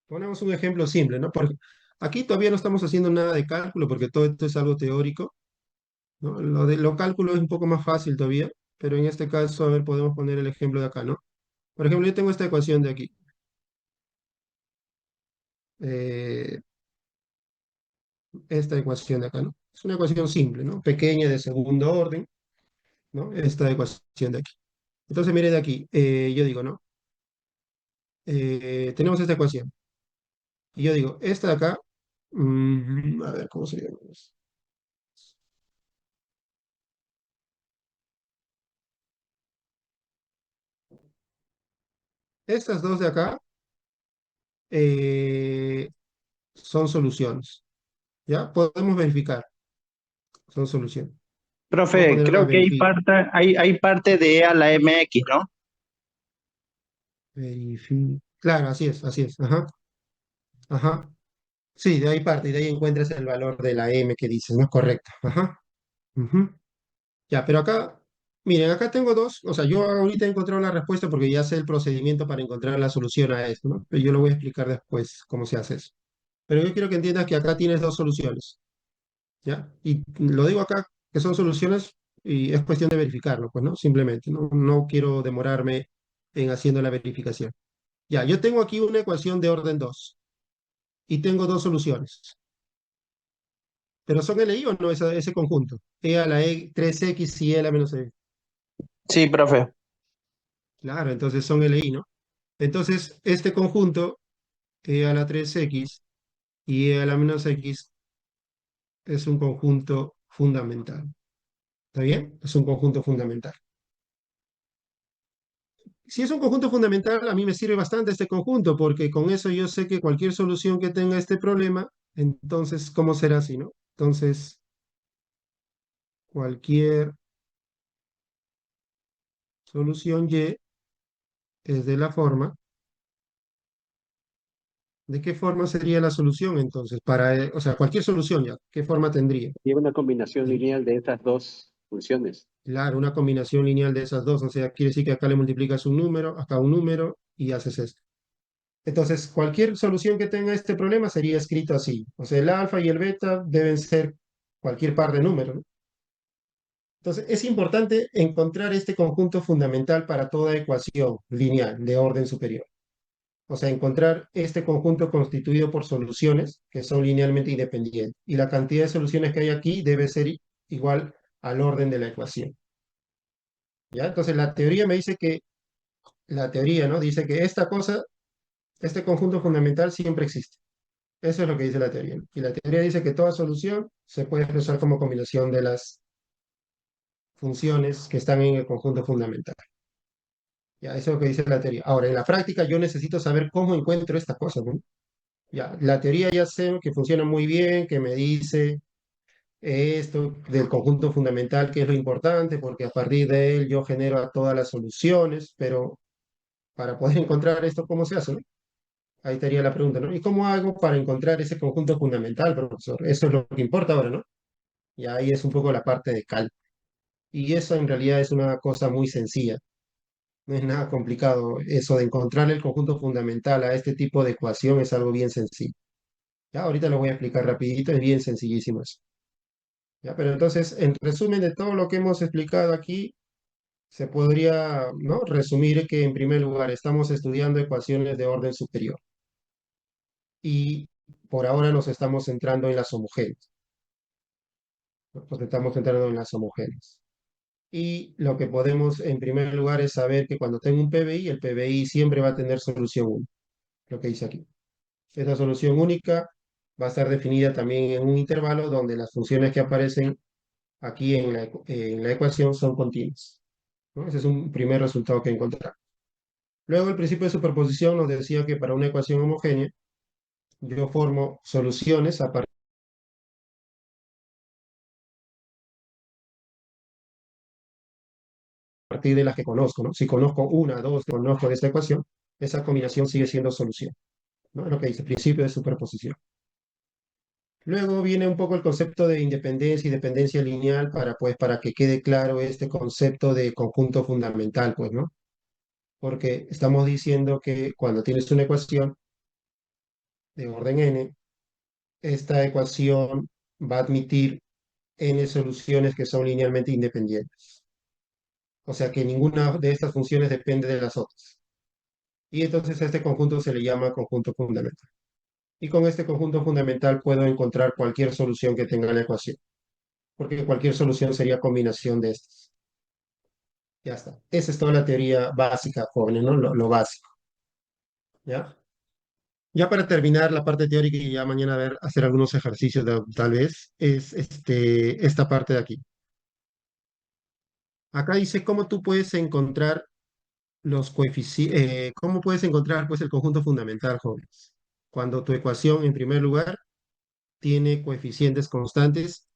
A: Ponemos un ejemplo simple, ¿no? Porque aquí todavía no estamos haciendo nada de cálculo porque todo esto es algo teórico, ¿no? Lo cálculo es un poco más fácil todavía, pero en este caso, a ver, podemos poner el ejemplo de acá, ¿no? Por ejemplo, yo tengo esta ecuación de aquí. Eh, esta ecuación de acá, ¿no? Es una ecuación simple, ¿no? Pequeña, de segundo orden, ¿no? Esta ecuación de aquí. Entonces, mire de aquí, yo digo, ¿no? Tenemos esta ecuación. Y yo digo, esta de acá, a ver, ¿cómo se llama? Estas dos de acá eh, son soluciones, ¿ya? Podemos verificar, son soluciones. Vamos a
D: Profe,
A: poner acá
D: creo que
A: verificar.
D: hay parte de E a la MX, ¿no?
A: Claro, así es, ajá, ajá. Sí, de ahí parte, y de ahí encuentras el valor de la M que dices, ¿no? Correcto, ajá. Ujú. Ya, pero acá Miren, acá tengo dos, o sea, yo ahorita he encontrado la respuesta porque ya sé el procedimiento para encontrar la solución a esto, ¿no? Pero yo lo voy a explicar después cómo se hace eso. Pero yo quiero que entiendas que acá tienes dos soluciones, ¿ya? Y lo digo acá que son soluciones y es cuestión de verificarlo, pues, ¿no? Simplemente, no, no quiero demorarme en haciendo la verificación. Ya, yo tengo aquí una ecuación de orden 2 y tengo dos soluciones. Pero son LI o no ese conjunto. E a la E 3X y E a la menos E.
D: Sí, profe.
A: Claro, entonces son LI, ¿no? Entonces, este conjunto, E a la 3X y E a la menos X, es un conjunto fundamental. ¿Está bien? Es un conjunto fundamental. Si es un conjunto fundamental, a mí me sirve bastante este conjunto, porque con eso yo sé que cualquier solución que tenga este problema, entonces, ¿cómo será así, no? Entonces, cualquier solución Y es de la forma. ¿De qué forma sería la solución entonces? O sea, cualquier solución ya, ¿qué forma tendría?
C: Lleva una combinación
A: Sí,
C: lineal de estas dos funciones.
A: claro, una combinación lineal de esas dos, o sea, quiere decir que acá le multiplicas un número, acá un número y haces esto. Entonces, cualquier solución que tenga este problema sería escrito así. O sea, el alfa y el beta deben ser cualquier par de números, ¿no? Entonces, es importante encontrar este conjunto fundamental para toda ecuación lineal de orden superior. O sea, encontrar este conjunto constituido por soluciones que son linealmente independientes. Y la cantidad de soluciones que hay aquí debe ser igual al orden de la ecuación. ¿Ya? Entonces, la teoría me dice que, la teoría, ¿no? Dice que esta cosa, este conjunto fundamental siempre existe. Eso es lo que dice la teoría, ¿no? Y la teoría dice que toda solución se puede expresar como combinación de las funciones que están en el conjunto fundamental. Ya, eso es lo que dice la teoría. Ahora, en la práctica yo necesito saber cómo encuentro esta cosa, ¿no? Ya, la teoría ya sé que funciona muy bien, que me dice esto del conjunto fundamental, que es lo importante, porque a partir de él yo genero a todas las soluciones, pero para poder encontrar esto, ¿cómo se hace, no? Ahí estaría la pregunta, ¿no? ¿Y cómo hago para encontrar ese conjunto fundamental, profesor? Eso es lo que importa ahora, ¿no? Y ahí es un poco la parte de cálculo. Y eso en realidad es una cosa muy sencilla. No es nada complicado. Eso de encontrar el conjunto fundamental a este tipo de ecuación es algo bien sencillo. Ya, ahorita lo voy a explicar rapidito, es bien sencillísimo eso. Ya, pero entonces, en resumen de todo lo que hemos explicado aquí, se podría, ¿no? resumir que en primer lugar estamos estudiando ecuaciones de orden superior y por ahora nos estamos centrando en las homogéneas. ¿No? Nos estamos centrando en las homogéneas. Y lo que podemos en primer lugar es saber que cuando tengo un PBI, el PBI siempre va a tener solución única, lo que dice aquí. Esta solución única va a estar definida también en un intervalo donde las funciones que aparecen aquí en la ecuación son continuas, ¿no? Ese es un primer resultado que encontrar. Luego, el principio de superposición nos decía que para una ecuación homogénea, yo formo soluciones a partir de las que conozco, ¿no? Si conozco una, dos, conozco de esta ecuación, esa combinación sigue siendo solución, ¿no? Es lo que dice, principio de superposición. Luego viene un poco el concepto de independencia y dependencia lineal para que quede claro este concepto de conjunto fundamental, pues, ¿no? Porque estamos diciendo que cuando tienes una ecuación de orden n, esta ecuación va a admitir n soluciones que son linealmente independientes. O sea que ninguna de estas funciones depende de las otras. Y entonces a este conjunto se le llama conjunto fundamental. Y con este conjunto fundamental puedo encontrar cualquier solución que tenga la ecuación, porque cualquier solución sería combinación de estas. Ya está. Esa es toda la teoría básica, jóvenes, ¿no? Lo básico. ¿Ya? Ya para terminar la parte teórica y ya mañana hacer algunos ejercicios tal vez, es esta parte de aquí. Acá dice cómo tú puedes encontrar los coeficientes, cómo puedes encontrar pues el conjunto fundamental, jóvenes. Cuando tu ecuación, en primer lugar, tiene coeficientes constantes,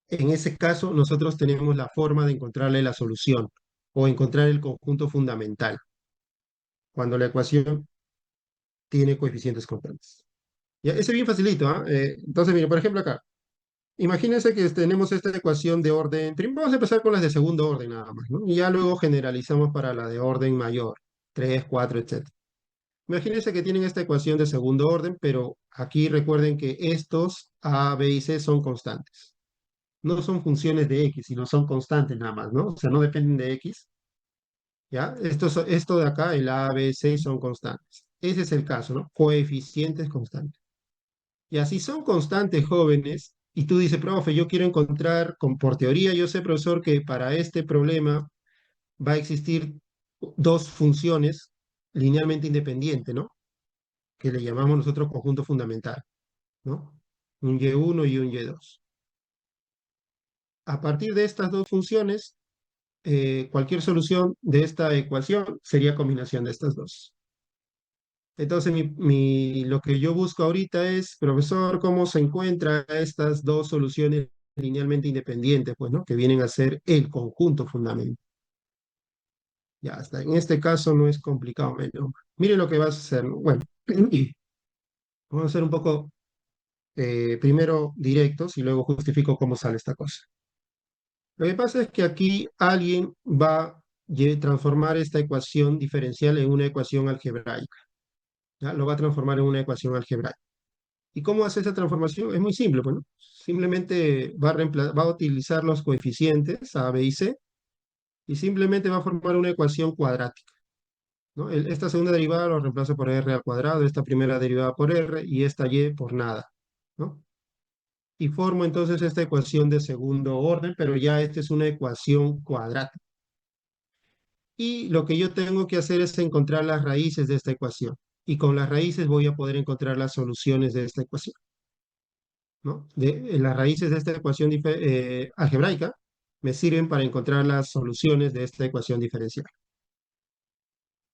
A: en ese caso nosotros tenemos la forma de encontrarle la solución o encontrar el conjunto fundamental cuando la ecuación tiene coeficientes constantes. Ya, ese es bien facilito, ¿ah? Entonces, mire, por ejemplo acá. Imagínense que tenemos esta ecuación de orden, primero vamos a empezar con las de segundo orden nada más, ¿no? Y ya luego generalizamos para la de orden mayor, 3, 4, etc. Imagínense que tienen esta ecuación de segundo orden, pero aquí recuerden que estos A, B y C son constantes. No son funciones de X, sino son constantes nada más, ¿no? O sea, no dependen de X, ¿ya? Esto de acá, el A, B, C son constantes. Ese es el caso, ¿no? Coeficientes constantes. Y así son constantes, jóvenes, y tú dices, profe, yo quiero encontrar, por teoría, yo sé, profesor, que para este problema va a existir dos funciones linealmente independientes, ¿no? Que le llamamos nosotros conjunto fundamental, ¿no? Un y1 y un y2. A partir de estas dos funciones, cualquier solución de esta ecuación sería combinación de estas dos. Entonces, lo que yo busco ahorita es, profesor, ¿cómo se encuentran estas dos soluciones linealmente independientes, pues, ¿no? Que vienen a ser el conjunto fundamental. Ya está. En este caso no es complicado, menos. Mire lo que vas a hacer, ¿no? Bueno, vamos a hacer un poco primero directos y luego justifico cómo sale esta cosa. Lo que pasa es que aquí alguien va a transformar esta ecuación diferencial en una ecuación algebraica. ¿Ya? Lo va a transformar en una ecuación algebraica. ¿Y cómo hace esa transformación? Es muy simple, bueno, simplemente va a utilizar los coeficientes A, B y C y simplemente va a formar una ecuación cuadrática, ¿no? Esta segunda derivada lo reemplazo por R al cuadrado, esta primera derivada por R y esta Y por nada, ¿no? Y formo entonces esta ecuación de segundo orden, pero ya esta es una ecuación cuadrática. Y lo que yo tengo que hacer es encontrar las raíces de esta ecuación. Y con las raíces voy a poder encontrar las soluciones de esta ecuación, ¿no? Las raíces de esta ecuación algebraica me sirven para encontrar las soluciones de esta ecuación diferencial.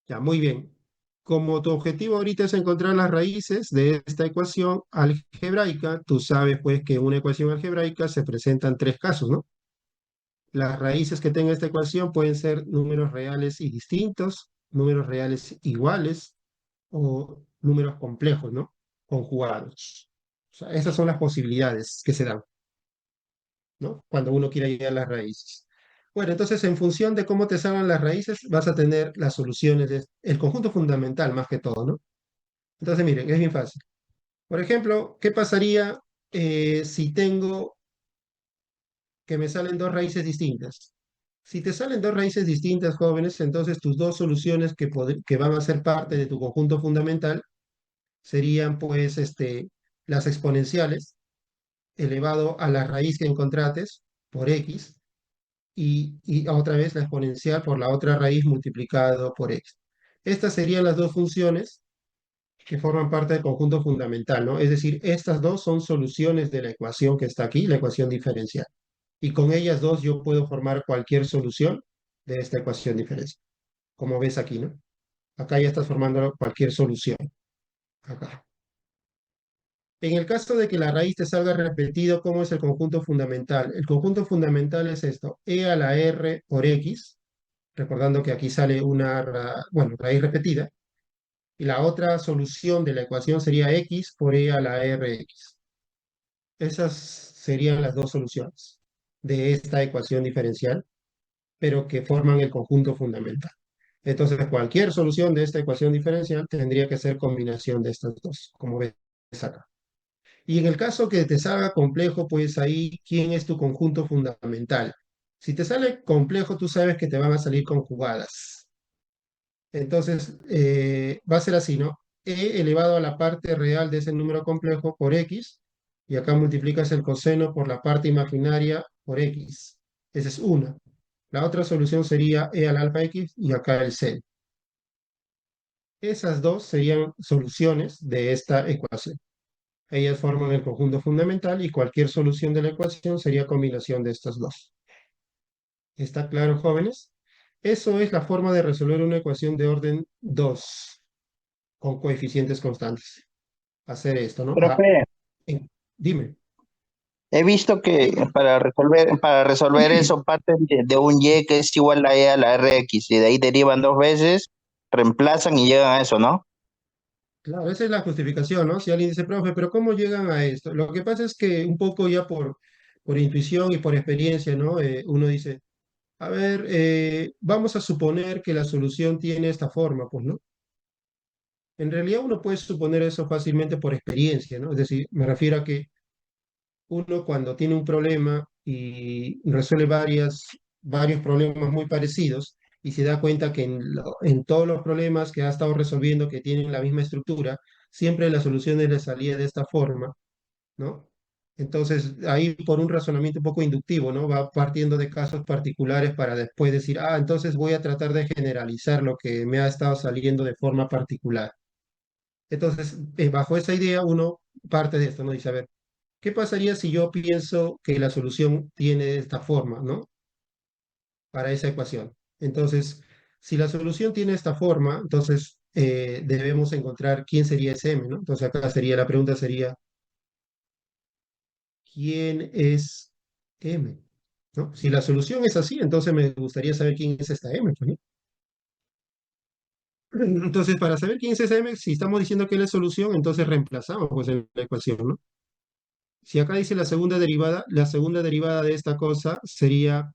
A: Ya, muy bien. Como tu objetivo ahorita es encontrar las raíces de esta ecuación algebraica, tú sabes pues que en una ecuación algebraica se presentan tres casos, ¿no? Las raíces que tenga esta ecuación pueden ser números reales y distintos, números reales iguales o números complejos, ¿no? Conjugados. O sea, esas son las posibilidades que se dan, ¿no? Cuando uno quiere llegar a las raíces. Bueno, entonces en función de cómo te salgan las raíces, vas a tener las soluciones el conjunto fundamental más que todo, ¿no? Entonces miren, es bien fácil. Por ejemplo, ¿qué pasaría si tengo que me salen dos raíces distintas? Si te salen dos raíces distintas, jóvenes, entonces tus dos soluciones que van a ser parte de tu conjunto fundamental serían pues las exponenciales elevado a la raíz que encontrates por x y otra vez la exponencial por la otra raíz multiplicado por x. Estas serían las dos funciones que forman parte del conjunto fundamental, ¿no? Es decir, estas dos son soluciones de la ecuación que está aquí, la ecuación diferencial. Y con ellas dos yo puedo formar cualquier solución de esta ecuación diferencial. Como ves aquí, ¿no? Acá ya estás formando cualquier solución. Acá. En el caso de que la raíz te salga repetido, ¿cómo es el conjunto fundamental? El conjunto fundamental es esto, e a la r por x, recordando que aquí sale una, bueno, raíz repetida, y la otra solución de la ecuación sería x por e a la rx. Esas serían las dos soluciones de esta ecuación diferencial, pero que forman el conjunto fundamental. Entonces, cualquier solución de esta ecuación diferencial tendría que ser combinación de estas dos, como ves acá. Y en el caso que te salga complejo, pues ahí, ¿quién es tu conjunto fundamental? Si te sale complejo, tú sabes que te van a salir conjugadas. Entonces, va a ser así, ¿no? E elevado a la parte real de ese número complejo por x, y acá multiplicas el coseno por la parte imaginaria por x. Esa es una. La otra solución sería e al alfa x y acá el seno. Esas dos serían soluciones de esta ecuación. Ellas forman el conjunto fundamental y cualquier solución de la ecuación sería combinación de estas dos. ¿Está claro, jóvenes? Eso es la forma de resolver una ecuación de orden 2 con coeficientes constantes. Hacer esto, ¿no?
D: Profe,
A: Dime.
D: he visto que para resolver eso parten de un y que es igual a e a la rx y de ahí derivan dos veces, reemplazan y llegan a eso, ¿no?
A: Claro, esa es la justificación, ¿no? Si alguien dice, profe, pero ¿cómo llegan a esto? Lo que pasa es que un poco ya por por intuición y por experiencia, ¿no? Uno dice, a ver, vamos a suponer que la solución tiene esta forma, pues, ¿no? En realidad uno puede suponer eso fácilmente por experiencia, ¿no? Es decir, me refiero a que uno cuando tiene un problema y resuelve varios problemas muy parecidos y se da cuenta que en todos los problemas que ha estado resolviendo que tienen la misma estructura, siempre las soluciones le salían de esta forma, ¿no? Entonces, ahí por un razonamiento un poco inductivo, ¿no? Va partiendo de casos particulares para después decir, ah, entonces voy a tratar de generalizar lo que me ha estado saliendo de forma particular. Entonces, bajo esa idea, uno parte de esto, ¿no? Dice, a ver, ¿qué pasaría si yo pienso que la solución tiene esta forma, ¿no? Para esa ecuación. Entonces, si la solución tiene esta forma, entonces debemos encontrar quién sería ese m, ¿no? Entonces acá sería, la pregunta sería, ¿quién es m? ¿No? Si la solución es así, entonces me gustaría saber quién es esta m, pues, ¿no? Entonces, para saber quién es esa m, si estamos diciendo que es la solución, entonces reemplazamos pues en la ecuación, ¿no? Si acá dice la segunda derivada de esta cosa sería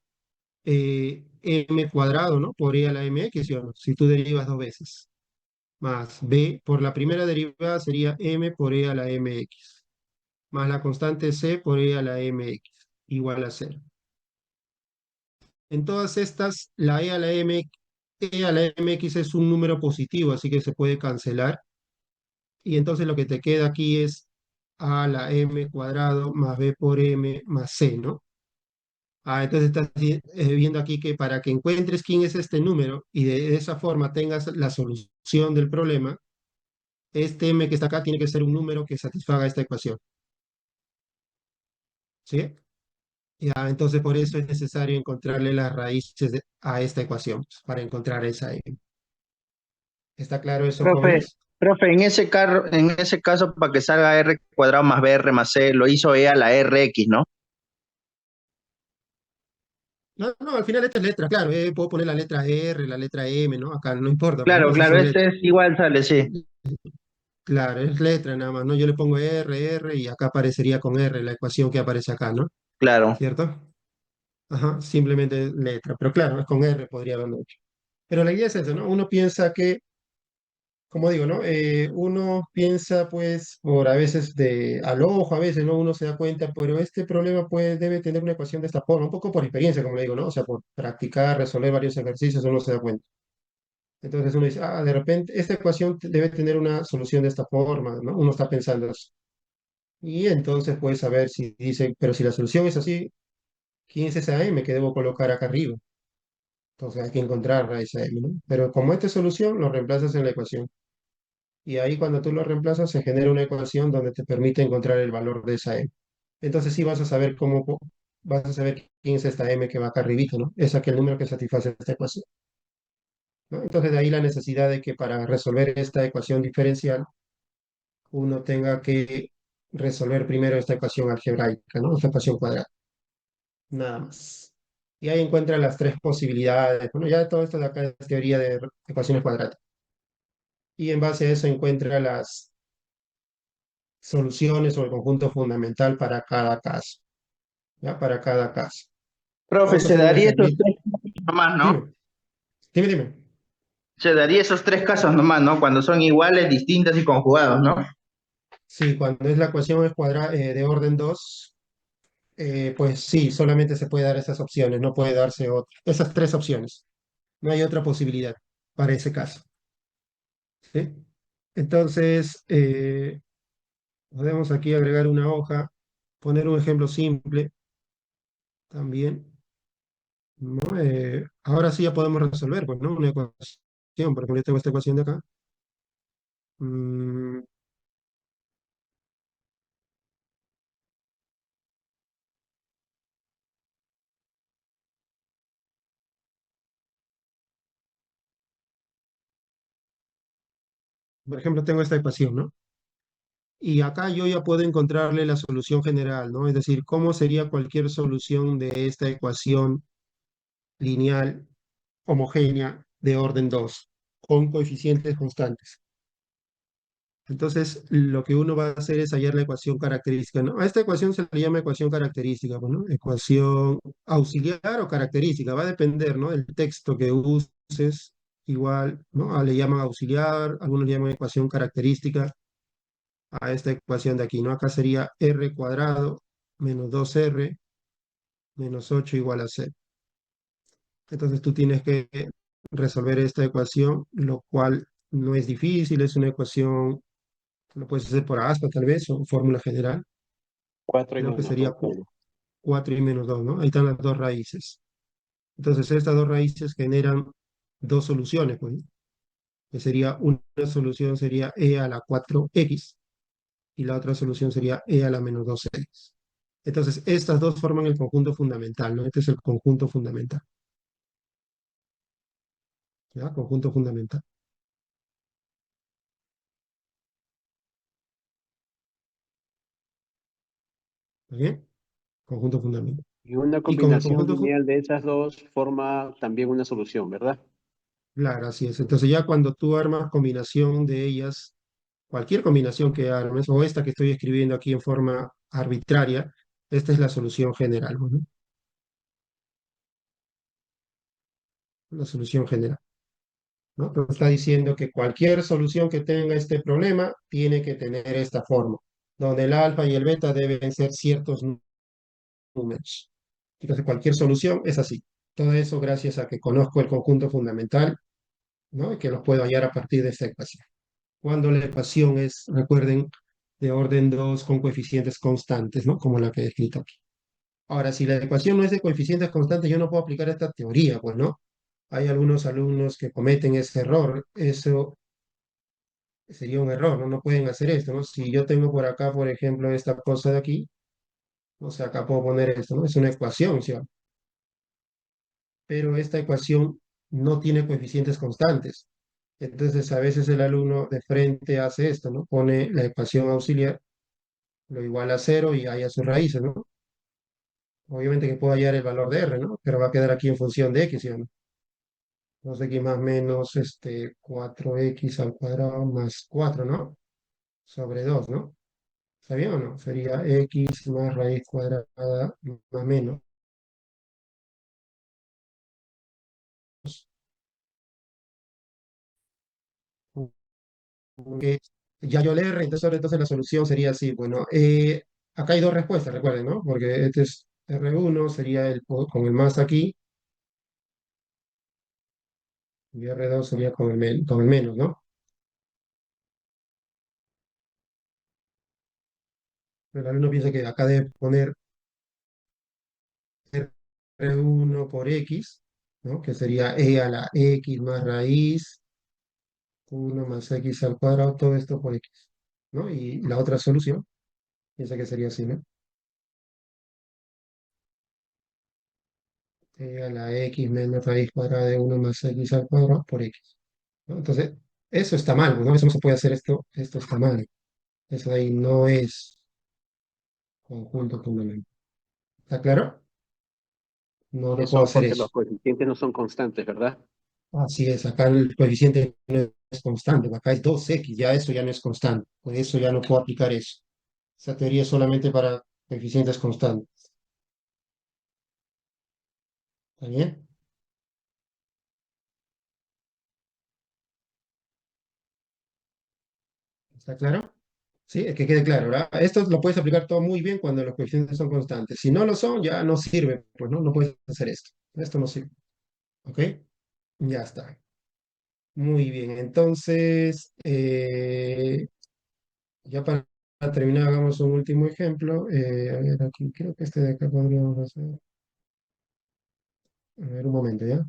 A: m cuadrado, ¿no? Por e a la mx, ¿sí o no? Si tú derivas dos veces. Más b por la primera derivada sería m por e a la mx. Más la constante c por e a la mx. Igual a cero. En todas estas, la e a la mx es un número positivo, así que se puede cancelar. Y entonces lo que te queda aquí es a la m cuadrado más b por m más c, ¿no? Ah, entonces estás viendo aquí que para que encuentres quién es este número y de esa forma tengas la solución del problema, este m que está acá tiene que ser un número que satisfaga esta ecuación. ¿Sí? Ya, entonces por eso es necesario encontrarle las raíces a esta ecuación, pues, para encontrar esa m. ¿Está claro eso,
D: Profe,
A: jóvenes?
D: profe, en ese caso, para que salga R cuadrado más BR más C, lo hizo E a la RX, ¿no?
A: No, no, al final esta es letra, claro, puedo poner la letra R, la letra M, ¿no? Acá no importa, pues, ¿no?
D: Claro,
A: Esas
D: claro,
A: son
D: este
A: letras.
D: es igual, sale, sí.
A: Claro, es letra nada más, ¿no? Yo le pongo R y acá aparecería con R la ecuación que aparece acá, ¿no?
D: Claro.
A: ¿Cierto? Ajá, simplemente letra. Pero claro, es con R podría haberlo hecho. Pero la idea es eso, ¿no? Uno piensa que, como digo, ¿no? Uno piensa, pues, por a veces al ojo, a veces, ¿no? Uno se da cuenta, pero este problema, pues, debe tener una ecuación de esta forma, un poco por experiencia, como le digo, ¿no? O sea, por practicar, resolver varios ejercicios, uno se da cuenta. Entonces uno dice, ah, de repente, esta ecuación debe tener una solución de esta forma, ¿no? Uno está pensando eso. Y entonces puedes saber si dice, pero si la solución es así, ¿quién es esa m que debo colocar acá arriba? Entonces hay que encontrar a esa m, ¿no? Pero como esta es solución, lo reemplazas en la ecuación. Y ahí cuando tú lo reemplazas, se genera una ecuación donde te permite encontrar el valor de esa m. Entonces sí vas a saber vas a saber quién es esta m que va acá arribita, ¿no? Es aquel número que satisface esta ecuación, ¿no? Entonces de ahí la necesidad de que para resolver esta ecuación diferencial, uno tenga que resolver primero esta ecuación algebraica, ¿no? Esta ecuación cuadrada. Nada más. Y ahí encuentra las tres posibilidades. Bueno, ya todo esto de acá es teoría de ecuaciones cuadradas. Y en base a eso encuentra las soluciones o el conjunto fundamental para cada caso. ¿Ya? Para cada caso.
D: Profe,
A: Vamos a
D: se
A: hacer un
D: daría esos
A: ejemplito.
D: tres casos nomás, ¿no?
A: Dime, dime.
D: Se daría esos tres casos nomás, ¿no? Cuando son iguales, distintas y conjugados, ¿no?
A: Sí, cuando es la ecuación es de orden 2, pues sí, solamente se puede dar esas opciones, no puede darse esas tres opciones. No hay otra posibilidad para ese caso. ¿Sí? Entonces, podemos aquí agregar una hoja, poner un ejemplo simple también, ¿no? Ahora sí ya podemos resolver, pues, ¿no? Una ecuación, por ejemplo, yo tengo esta ecuación de acá. Mm, por ejemplo, tengo esta ecuación, ¿no? Y acá yo ya puedo encontrarle la solución general, ¿no? Es decir, cómo sería cualquier solución de esta ecuación lineal homogénea de orden 2 con coeficientes constantes. Entonces, lo que uno va a hacer es hallar la ecuación característica, ¿no? A esta ecuación se le llama ecuación característica, pues, ¿no? Ecuación auxiliar o característica, va a depender, ¿no? Del texto que uses, igual, ¿no? Le llaman auxiliar, algunos le llaman ecuación característica a esta ecuación de aquí, ¿no? Acá sería r cuadrado menos 2r menos 8 igual a 0. Entonces tú tienes que resolver esta ecuación, lo cual no es difícil, es una ecuación, lo puedes hacer por aspa tal vez, o fórmula general,
C: 4 y
A: ¿no? Que
C: menos
A: sería
C: 2, ¿no?
A: 4 y menos 2, ¿no? Ahí están las dos raíces. Entonces estas dos raíces generan dos soluciones, pues, que sería una solución sería e a la 4x y la otra solución sería e a la menos 2x. Entonces estas dos forman el conjunto fundamental, ¿no? Este es el conjunto fundamental, ¿ya? Conjunto fundamental. ¿Está bien? Conjunto fundamental.
C: Y una
A: Y con el
C: combinación
A: conjunto,
C: lineal de esas dos forma también una solución, ¿verdad?
A: claro, así es. Entonces ya cuando tú armas combinación de ellas, cualquier combinación que armes, o esta que estoy escribiendo aquí en forma arbitraria, esta es la solución general, ¿no? La solución general, ¿no? Entonces está diciendo que cualquier solución que tenga este problema tiene que tener esta forma, donde el alfa y el beta deben ser ciertos números. Entonces cualquier solución es así. Todo eso gracias a que conozco el conjunto fundamental, ¿no? Y que los puedo hallar a partir de esta ecuación. Cuando la ecuación es, recuerden, de orden 2 con coeficientes constantes, ¿no? Como la que he escrito aquí. Ahora, si la ecuación no es de coeficientes constantes, yo no puedo aplicar esta teoría, pues, ¿no? Hay algunos alumnos que cometen ese error. Eso sería un error, ¿no? No pueden hacer esto, ¿no? Si yo tengo por acá, por ejemplo, esta cosa de aquí, o sea, acá puedo poner esto, ¿no? Es una ecuación, ¿sí? Pero esta ecuación no tiene coeficientes constantes. Entonces, a veces el alumno de frente hace esto, ¿no? Pone la ecuación auxiliar, lo iguala a cero y halla sus raíces, ¿no? Obviamente que puedo hallar el valor de r, ¿no? Pero va a quedar aquí en función de x, ¿sí o no? 2x más menos 4x al cuadrado más 4, ¿no? Sobre 2, ¿no? ¿Está bien o no? Sería x más raíz cuadrada más menos. Que ya yo le r, entonces la solución sería así. Bueno, acá hay dos respuestas, recuerden, ¿no? Porque este es R1, sería con el más aquí, y R2 sería con el menos, ¿no? El alumno piensa que acá debe poner R1 por X, ¿no? Que sería E a la X más raíz, 1 más X al cuadrado, todo esto por X, ¿no? Y la otra solución, piensa que sería así, ¿no? E a la X menos raíz cuadrada de 1 más X al cuadrado por X, ¿no? Entonces, eso está mal, ¿no? Eso no se puede hacer, esto está mal. Eso de ahí no es conjunto fundamental. ¿Está claro? No, no puedo
C: Eso
A: hacer
C: porque
A: eso.
C: los coeficientes no son constantes, ¿verdad?
A: Así es, acá el coeficiente no es constante, acá es 2x, ya eso ya no es constante, por eso ya no puedo aplicar eso. Esa teoría es solamente para coeficientes constantes. ¿Está bien? ¿Está claro? Sí, es que quede claro, ¿verdad? Esto lo puedes aplicar todo muy bien cuando los coeficientes son constantes. Si no lo son, ya no sirve, pues no, no puedes hacer esto. Esto no sirve. ¿Ok? Ya está. Muy bien, entonces, ya para terminar, hagamos un último ejemplo. A ver, aquí creo que este de acá podríamos hacer. A ver, un momento, ¿ya?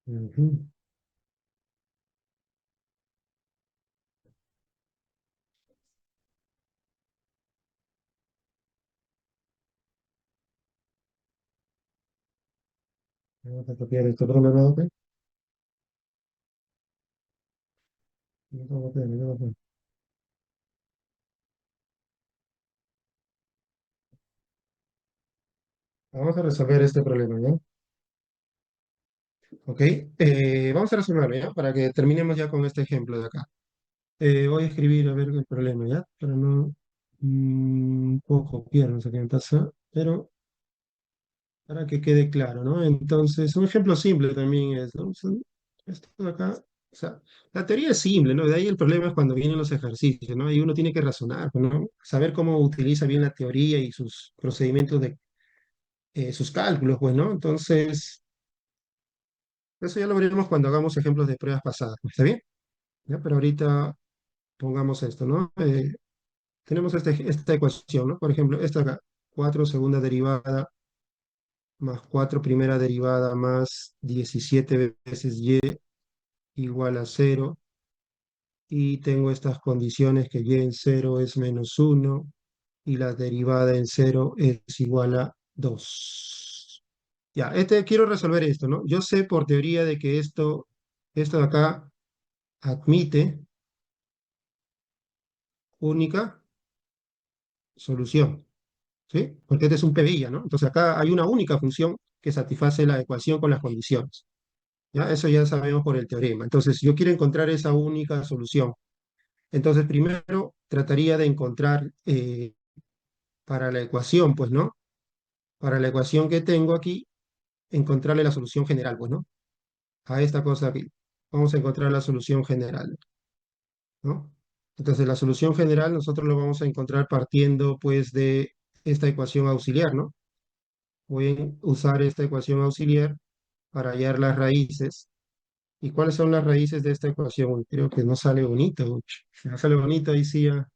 A: Ujú. Vamos a copiar esto por un lado, ¿ok? Vamos a copiar, vamos a copiar. Vamos a resolver este problema, ¿ya? ¿Ok? Vamos a resolverlo, ¿ya? Para que terminemos ya con este ejemplo de acá. Voy a escribir a ver el problema, ¿ya? Para no un poco copiar, no sé qué me pasa, pero para que quede claro, ¿no? Entonces, un ejemplo simple también es, ¿no? Esto de acá, o sea, la teoría es simple, ¿no? De ahí el problema es cuando vienen los ejercicios, ¿no? Y uno tiene que razonar, ¿no? Saber cómo utiliza bien la teoría y sus procedimientos de sus cálculos, pues, ¿no? Entonces, eso ya lo veremos cuando hagamos ejemplos de pruebas pasadas, ¿está bien? ¿Ya? Pero ahorita pongamos esto, ¿no? Tenemos esta ecuación, ¿no? Por ejemplo, esta acá, 4 segunda derivada más 4 primera derivada más 17 veces y igual a cero. Y tengo estas condiciones que y en cero es menos uno y la derivada en cero es igual a 2. Ya, quiero resolver esto, ¿no? Yo sé por teoría de que esto de acá admite única solución, ¿sí? Porque este es un PBI, ¿no? Entonces acá hay una única función que satisface la ecuación con las condiciones. ¿Ya? Eso ya sabemos por el teorema. Entonces, yo quiero encontrar esa única solución. Entonces, primero trataría de encontrar para la ecuación, pues, ¿no? Para la ecuación que tengo aquí, encontrarle la solución general, pues, ¿no? A esta cosa aquí. Vamos a encontrar la solución general, ¿no? Entonces, la solución general nosotros lo vamos a encontrar partiendo, pues, de esta ecuación auxiliar, ¿no? Voy a usar esta ecuación auxiliar para hallar las raíces. ¿Y cuáles son las raíces de esta ecuación? Uy, creo que no sale bonito. Uy, si no sale bonito, ahí sí ya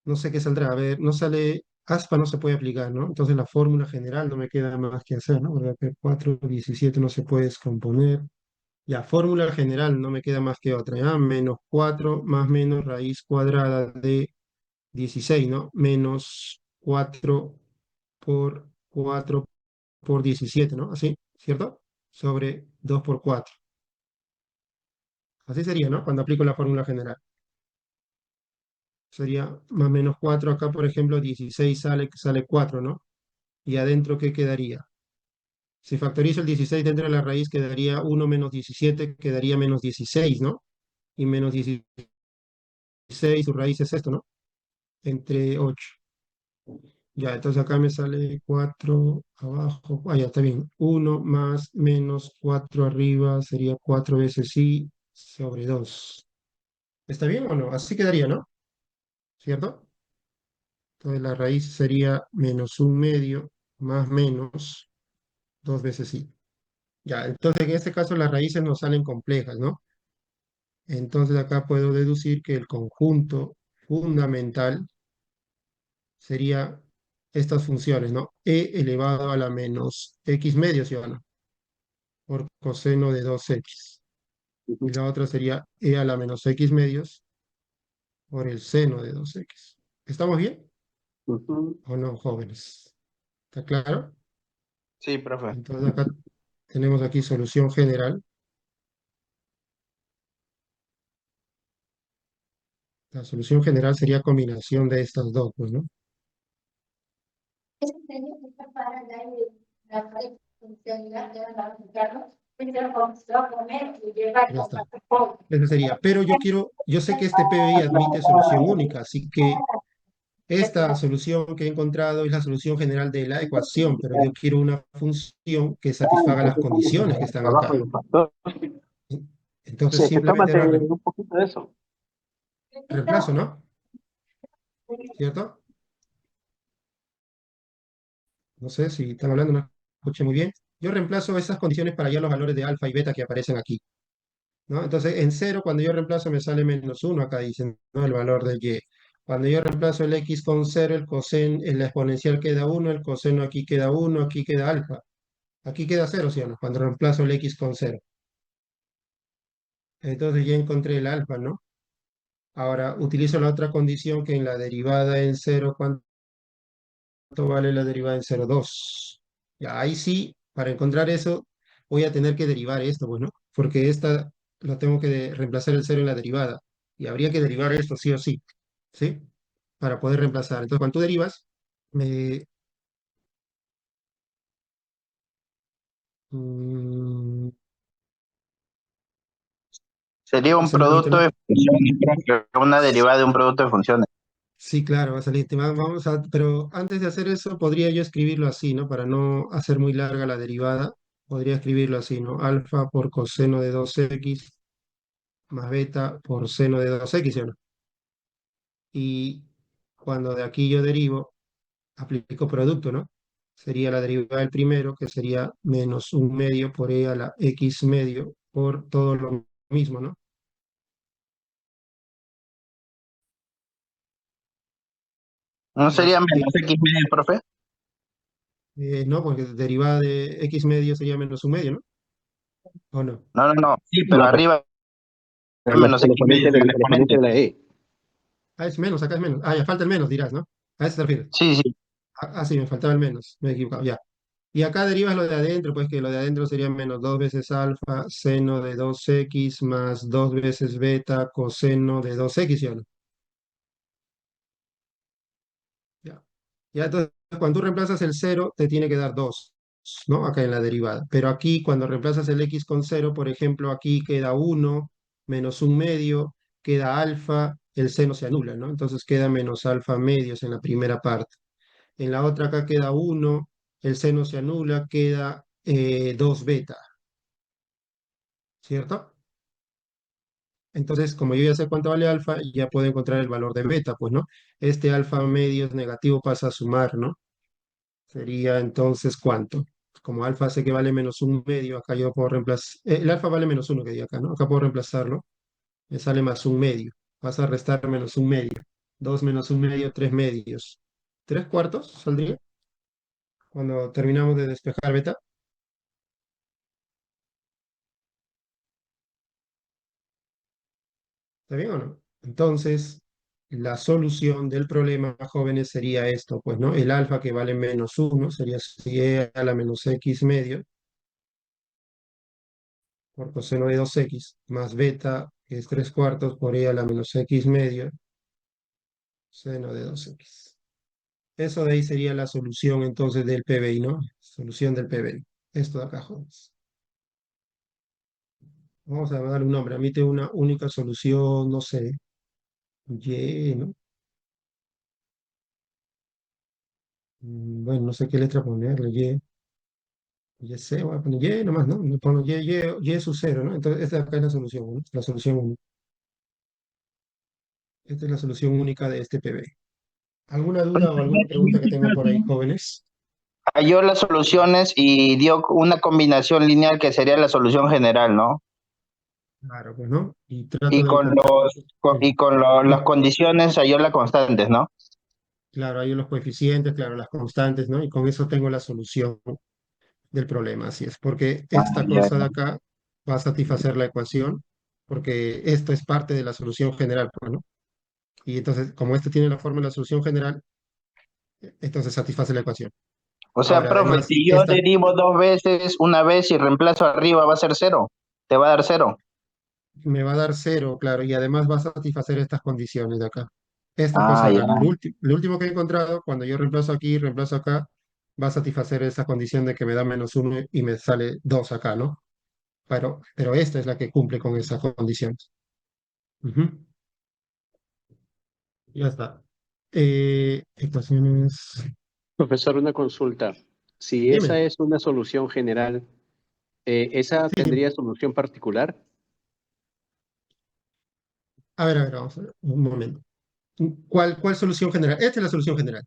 A: no sé qué saldrá. A ver, no sale, aspa no se puede aplicar, ¿no? Entonces la fórmula general no me queda más que hacer, ¿no? ¿Verdad que 4, 17 no se puede descomponer? Ya, fórmula general no me queda más que otra, ¿ya? Menos 4 más menos raíz cuadrada de 16, ¿no? Menos 4 por 4 por 17, ¿no? Así, ¿cierto? Sobre 2 por 4. Así sería, ¿no? Cuando aplico la fórmula general. Sería más o menos 4 acá, por ejemplo, 16 sale 4, ¿no? Y adentro, ¿qué quedaría? Si factorizo el 16 dentro de la raíz, quedaría 1 menos 17, quedaría menos 16, ¿no? Y menos 16, su raíz es esto, ¿no? Entre 8. Ya, entonces acá me sale 4 abajo. Ah, ya está bien. 1 más menos 4 arriba sería 4 veces i sobre 2. ¿Está bien o no? Así quedaría, ¿no? ¿Cierto? Entonces la raíz sería menos un medio más menos 2 veces i. Ya, entonces en este caso las raíces nos salen complejas, ¿no? Entonces acá puedo deducir que el conjunto fundamental sería estas funciones, ¿no? E elevado a la menos x medio, ¿sí o no? Por coseno de 2x. Y
C: Ujú,
A: la otra sería e a la menos x medios por el seno de 2x. ¿Estamos bien
C: ujú.
A: o no, jóvenes? ¿Está claro?
D: Sí, profe.
A: Entonces acá tenemos aquí solución general. La solución general sería combinación de estas dos, pues, ¿no? Ya está. Ese sería. Pero yo sé que este PBI admite solución única, así que esta solución que he encontrado es la solución general de la ecuación, pero yo quiero una función que satisfaga las condiciones que están
C: Trabajo
A: acá.
C: y factor.
A: Entonces
C: Sí, es que
A: simplemente
C: tómate
A: ahora
C: un poquito de eso.
A: reemplazo, ¿no? ¿Cierto? No sé si están hablando, no escuché muy bien. Yo reemplazo esas condiciones para hallar los valores de alfa y beta que aparecen aquí, ¿no? Entonces, en cero, cuando yo reemplazo, me sale menos uno, acá dicen, ¿no? El valor de y. Cuando yo reemplazo el x con cero, el coseno, en la exponencial queda uno, el coseno aquí queda uno, aquí queda alfa. Aquí queda cero, ¿sí o no? Cuando reemplazo el x con cero. Entonces ya encontré el alfa, ¿no? Ahora utilizo la otra condición que en la derivada en cero, ¿cuánto vale la derivada en cero? 2. Ya, ahí sí, para encontrar eso, voy a tener que derivar esto, pues, ¿no? Porque esta lo tengo que reemplazar el cero en la derivada. Y habría que derivar esto sí o sí, ¿sí? Para poder reemplazar. Entonces, cuando tú derivas, me, mm,
D: Sería un
A: Sale un poquito,
D: producto
A: ¿no?
D: de funciones, profe, una derivada de un producto de funciones.
A: Sí, claro, va a salir. Pero antes de hacer eso, podría yo escribirlo así, ¿no? Para no hacer muy larga la derivada, podría escribirlo así, ¿no? Alfa por coseno de 2x más beta por seno de 2x, ¿sí o no? Y cuando de aquí yo derivo, aplico producto, ¿no? Sería la derivada del primero, que sería menos un medio por e a la x medio por todo lo mismo, ¿no?
D: ¿No sería
A: Más
D: menos
A: x,
D: x medio, profe?
A: no, porque derivada de x medio sería menos un medio, ¿no? ¿O no?
D: No, no, no. Sí, pero
C: No, pero
D: arriba
C: el
D: menos x medio
C: exponente
D: en el
C: el exponente
D: exponente.
C: de la E.
A: Ah, es menos, acá es menos. Ah, ya falta el menos, dirás, ¿no? A eso te refieres.
D: Sí, sí.
A: Sí, me faltaba el menos, me he equivocado, ya. Y acá derivas lo de adentro, pues que lo de adentro sería menos 2 veces alfa, seno de 2x más 2 veces beta, coseno de 2x, ¿sí o no? Ya. Ya, entonces, cuando tú reemplazas el cero, te tiene que dar 2, ¿no? Acá en la derivada. Pero aquí, cuando reemplazas el x con cero, por ejemplo, aquí queda uno menos un medio, queda alfa, el seno se anula, ¿no? Entonces queda menos alfa medios en la primera parte. En la otra acá queda uno, el seno se anula, queda 2 beta, ¿cierto? Entonces, como yo ya sé cuánto vale alfa, ya puedo encontrar el valor de beta, pues, ¿no? Este alfa medio es negativo, pasa a sumar, ¿no? Sería entonces, ¿cuánto? Como alfa sé que vale menos un medio, acá yo puedo reemplazar, el alfa vale menos uno que diga acá, ¿no? Acá puedo reemplazarlo, me sale más un medio, vas a restar menos un medio, 2 menos un medio, 3 medios, 3 cuartos saldría cuando terminamos de despejar beta, ¿está bien o no? Entonces, la solución del problema, jóvenes, sería esto, pues, ¿no? El alfa que vale menos uno sería si e a la menos x medio por coseno de 2x más beta, que es 3 cuartos, por e a la menos x medio, seno de 2x. Eso de ahí sería la solución entonces del PBI, ¿no? Solución del PBI. Esto de acá, jóvenes. Vamos a darle un nombre. Admite una única solución, no sé, Y, ¿no? Bueno, no sé qué letra ponerle, Y C, voy a poner Y nomás, ¿no? Le pongo Y es su cero, ¿no? Entonces, esta de acá es la solución, ¿no? La solución única. Esta es la solución única de este PBI. ¿Alguna duda o alguna pregunta que tengan por ahí, jóvenes?
D: Halló las soluciones y dio una combinación lineal que sería la solución general, ¿no?
A: Claro, pues, ¿no? Y trato
D: Y
A: de
D: con
A: encontrar,
D: las condiciones halló las constantes, ¿no?
A: claro, hay los coeficientes, claro, las constantes, ¿no? Y con eso tengo la solución del problema, así es, porque
D: Ah,
A: esta
D: ya,
A: cosa de
D: ya.
A: acá va a satisfacer la ecuación, porque esto es parte de la solución general, pues, ¿no? Y entonces, como este tiene la forma de la solución general, entonces satisface la ecuación.
D: O sea,
A: Ahora,
D: profe,
A: además,
D: si yo
A: esta
D: derivo dos veces, una vez y reemplazo arriba, va a ser cero. Te va a dar cero.
A: me va a dar cero, claro, y además va a satisfacer estas condiciones de acá. Esta cosa
D: Ah,
A: de
D: ya.
A: acá, ¿no? Lo último que he encontrado, cuando yo reemplazo aquí, reemplazo acá, va a satisfacer esa condición de que me da menos uno y me sale dos acá, ¿no? Pero esta es la que cumple con esas condiciones. Ujú. Ya está. Ecuaciones.
C: Profesor, una consulta. Si esa
A: Dime.
C: es una solución general, ¿esa
A: Sí, dime.
C: tendría solución particular?
A: A ver, vamos a ver. Un momento. ¿Cuál solución general? Esta es la solución general.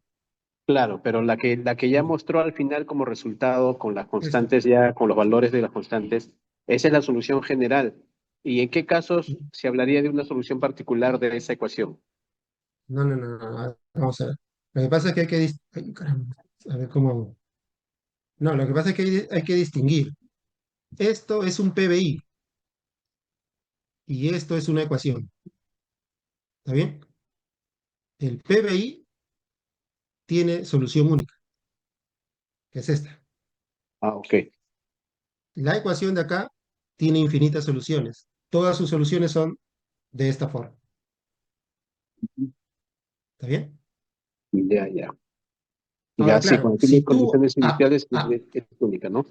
C: Claro, pero la que ya mostró al final como resultado con las
A: Esta.
C: constantes ya, con los valores de las constantes, esa es la solución general. ¿Y en qué casos se hablaría de una solución particular de esa ecuación?
A: No, no, no, no, no. Vamos a ver. Lo que pasa es que hay que... Ay, caramba. A ver cómo... No, lo que pasa es que hay que distinguir. Esto es un PBI y esto es una ecuación. ¿Está bien? El PBI tiene solución única, que es esta.
C: Ah, ok.
A: La ecuación de acá tiene infinitas soluciones. Todas sus soluciones son de esta forma. ¿Está bien?
C: Ya, ya.
A: Ahora,
C: Ya, sí,
A: claro,
C: cuando tiene
A: si tú...
C: condiciones iniciales es única, ¿no?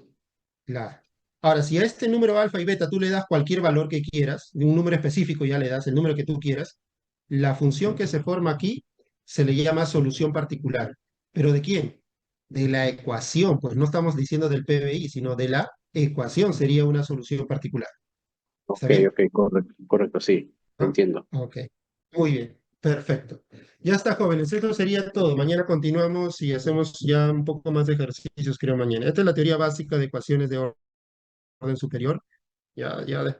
A: Claro. Ahora, si a este número alfa y beta tú le das cualquier valor que quieras, de un número específico ya le das el número que tú quieras, la función que se forma aquí se le llama solución particular. ¿Pero de quién? De la ecuación, pues no estamos diciendo del PBI, sino de la ecuación sería una solución particular.
C: Ok,
A: ¿Está bien?
C: ok, correcto, correcto, sí,
A: ¿No?
C: entiendo.
A: Ok, muy bien, perfecto. Ya está, jóvenes, esto sería todo. Mañana continuamos y hacemos ya un poco más de ejercicios, creo, mañana. Esta es la teoría básica de ecuaciones de orden superior.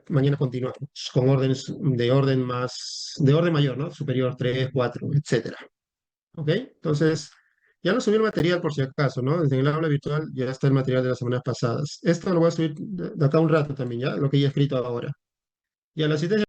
A: Mañana continuamos con órdenes de orden mayor, ¿no? Superior 3, 4, etcétera. ¿Ok? Entonces, ya lo subí el material por si acaso, ¿no? Desde el aula virtual ya está el material de las semanas pasadas. Esto lo voy a subir de acá a un rato también, ¿ya? Lo que ya he escrito ahora. Y a la siguiente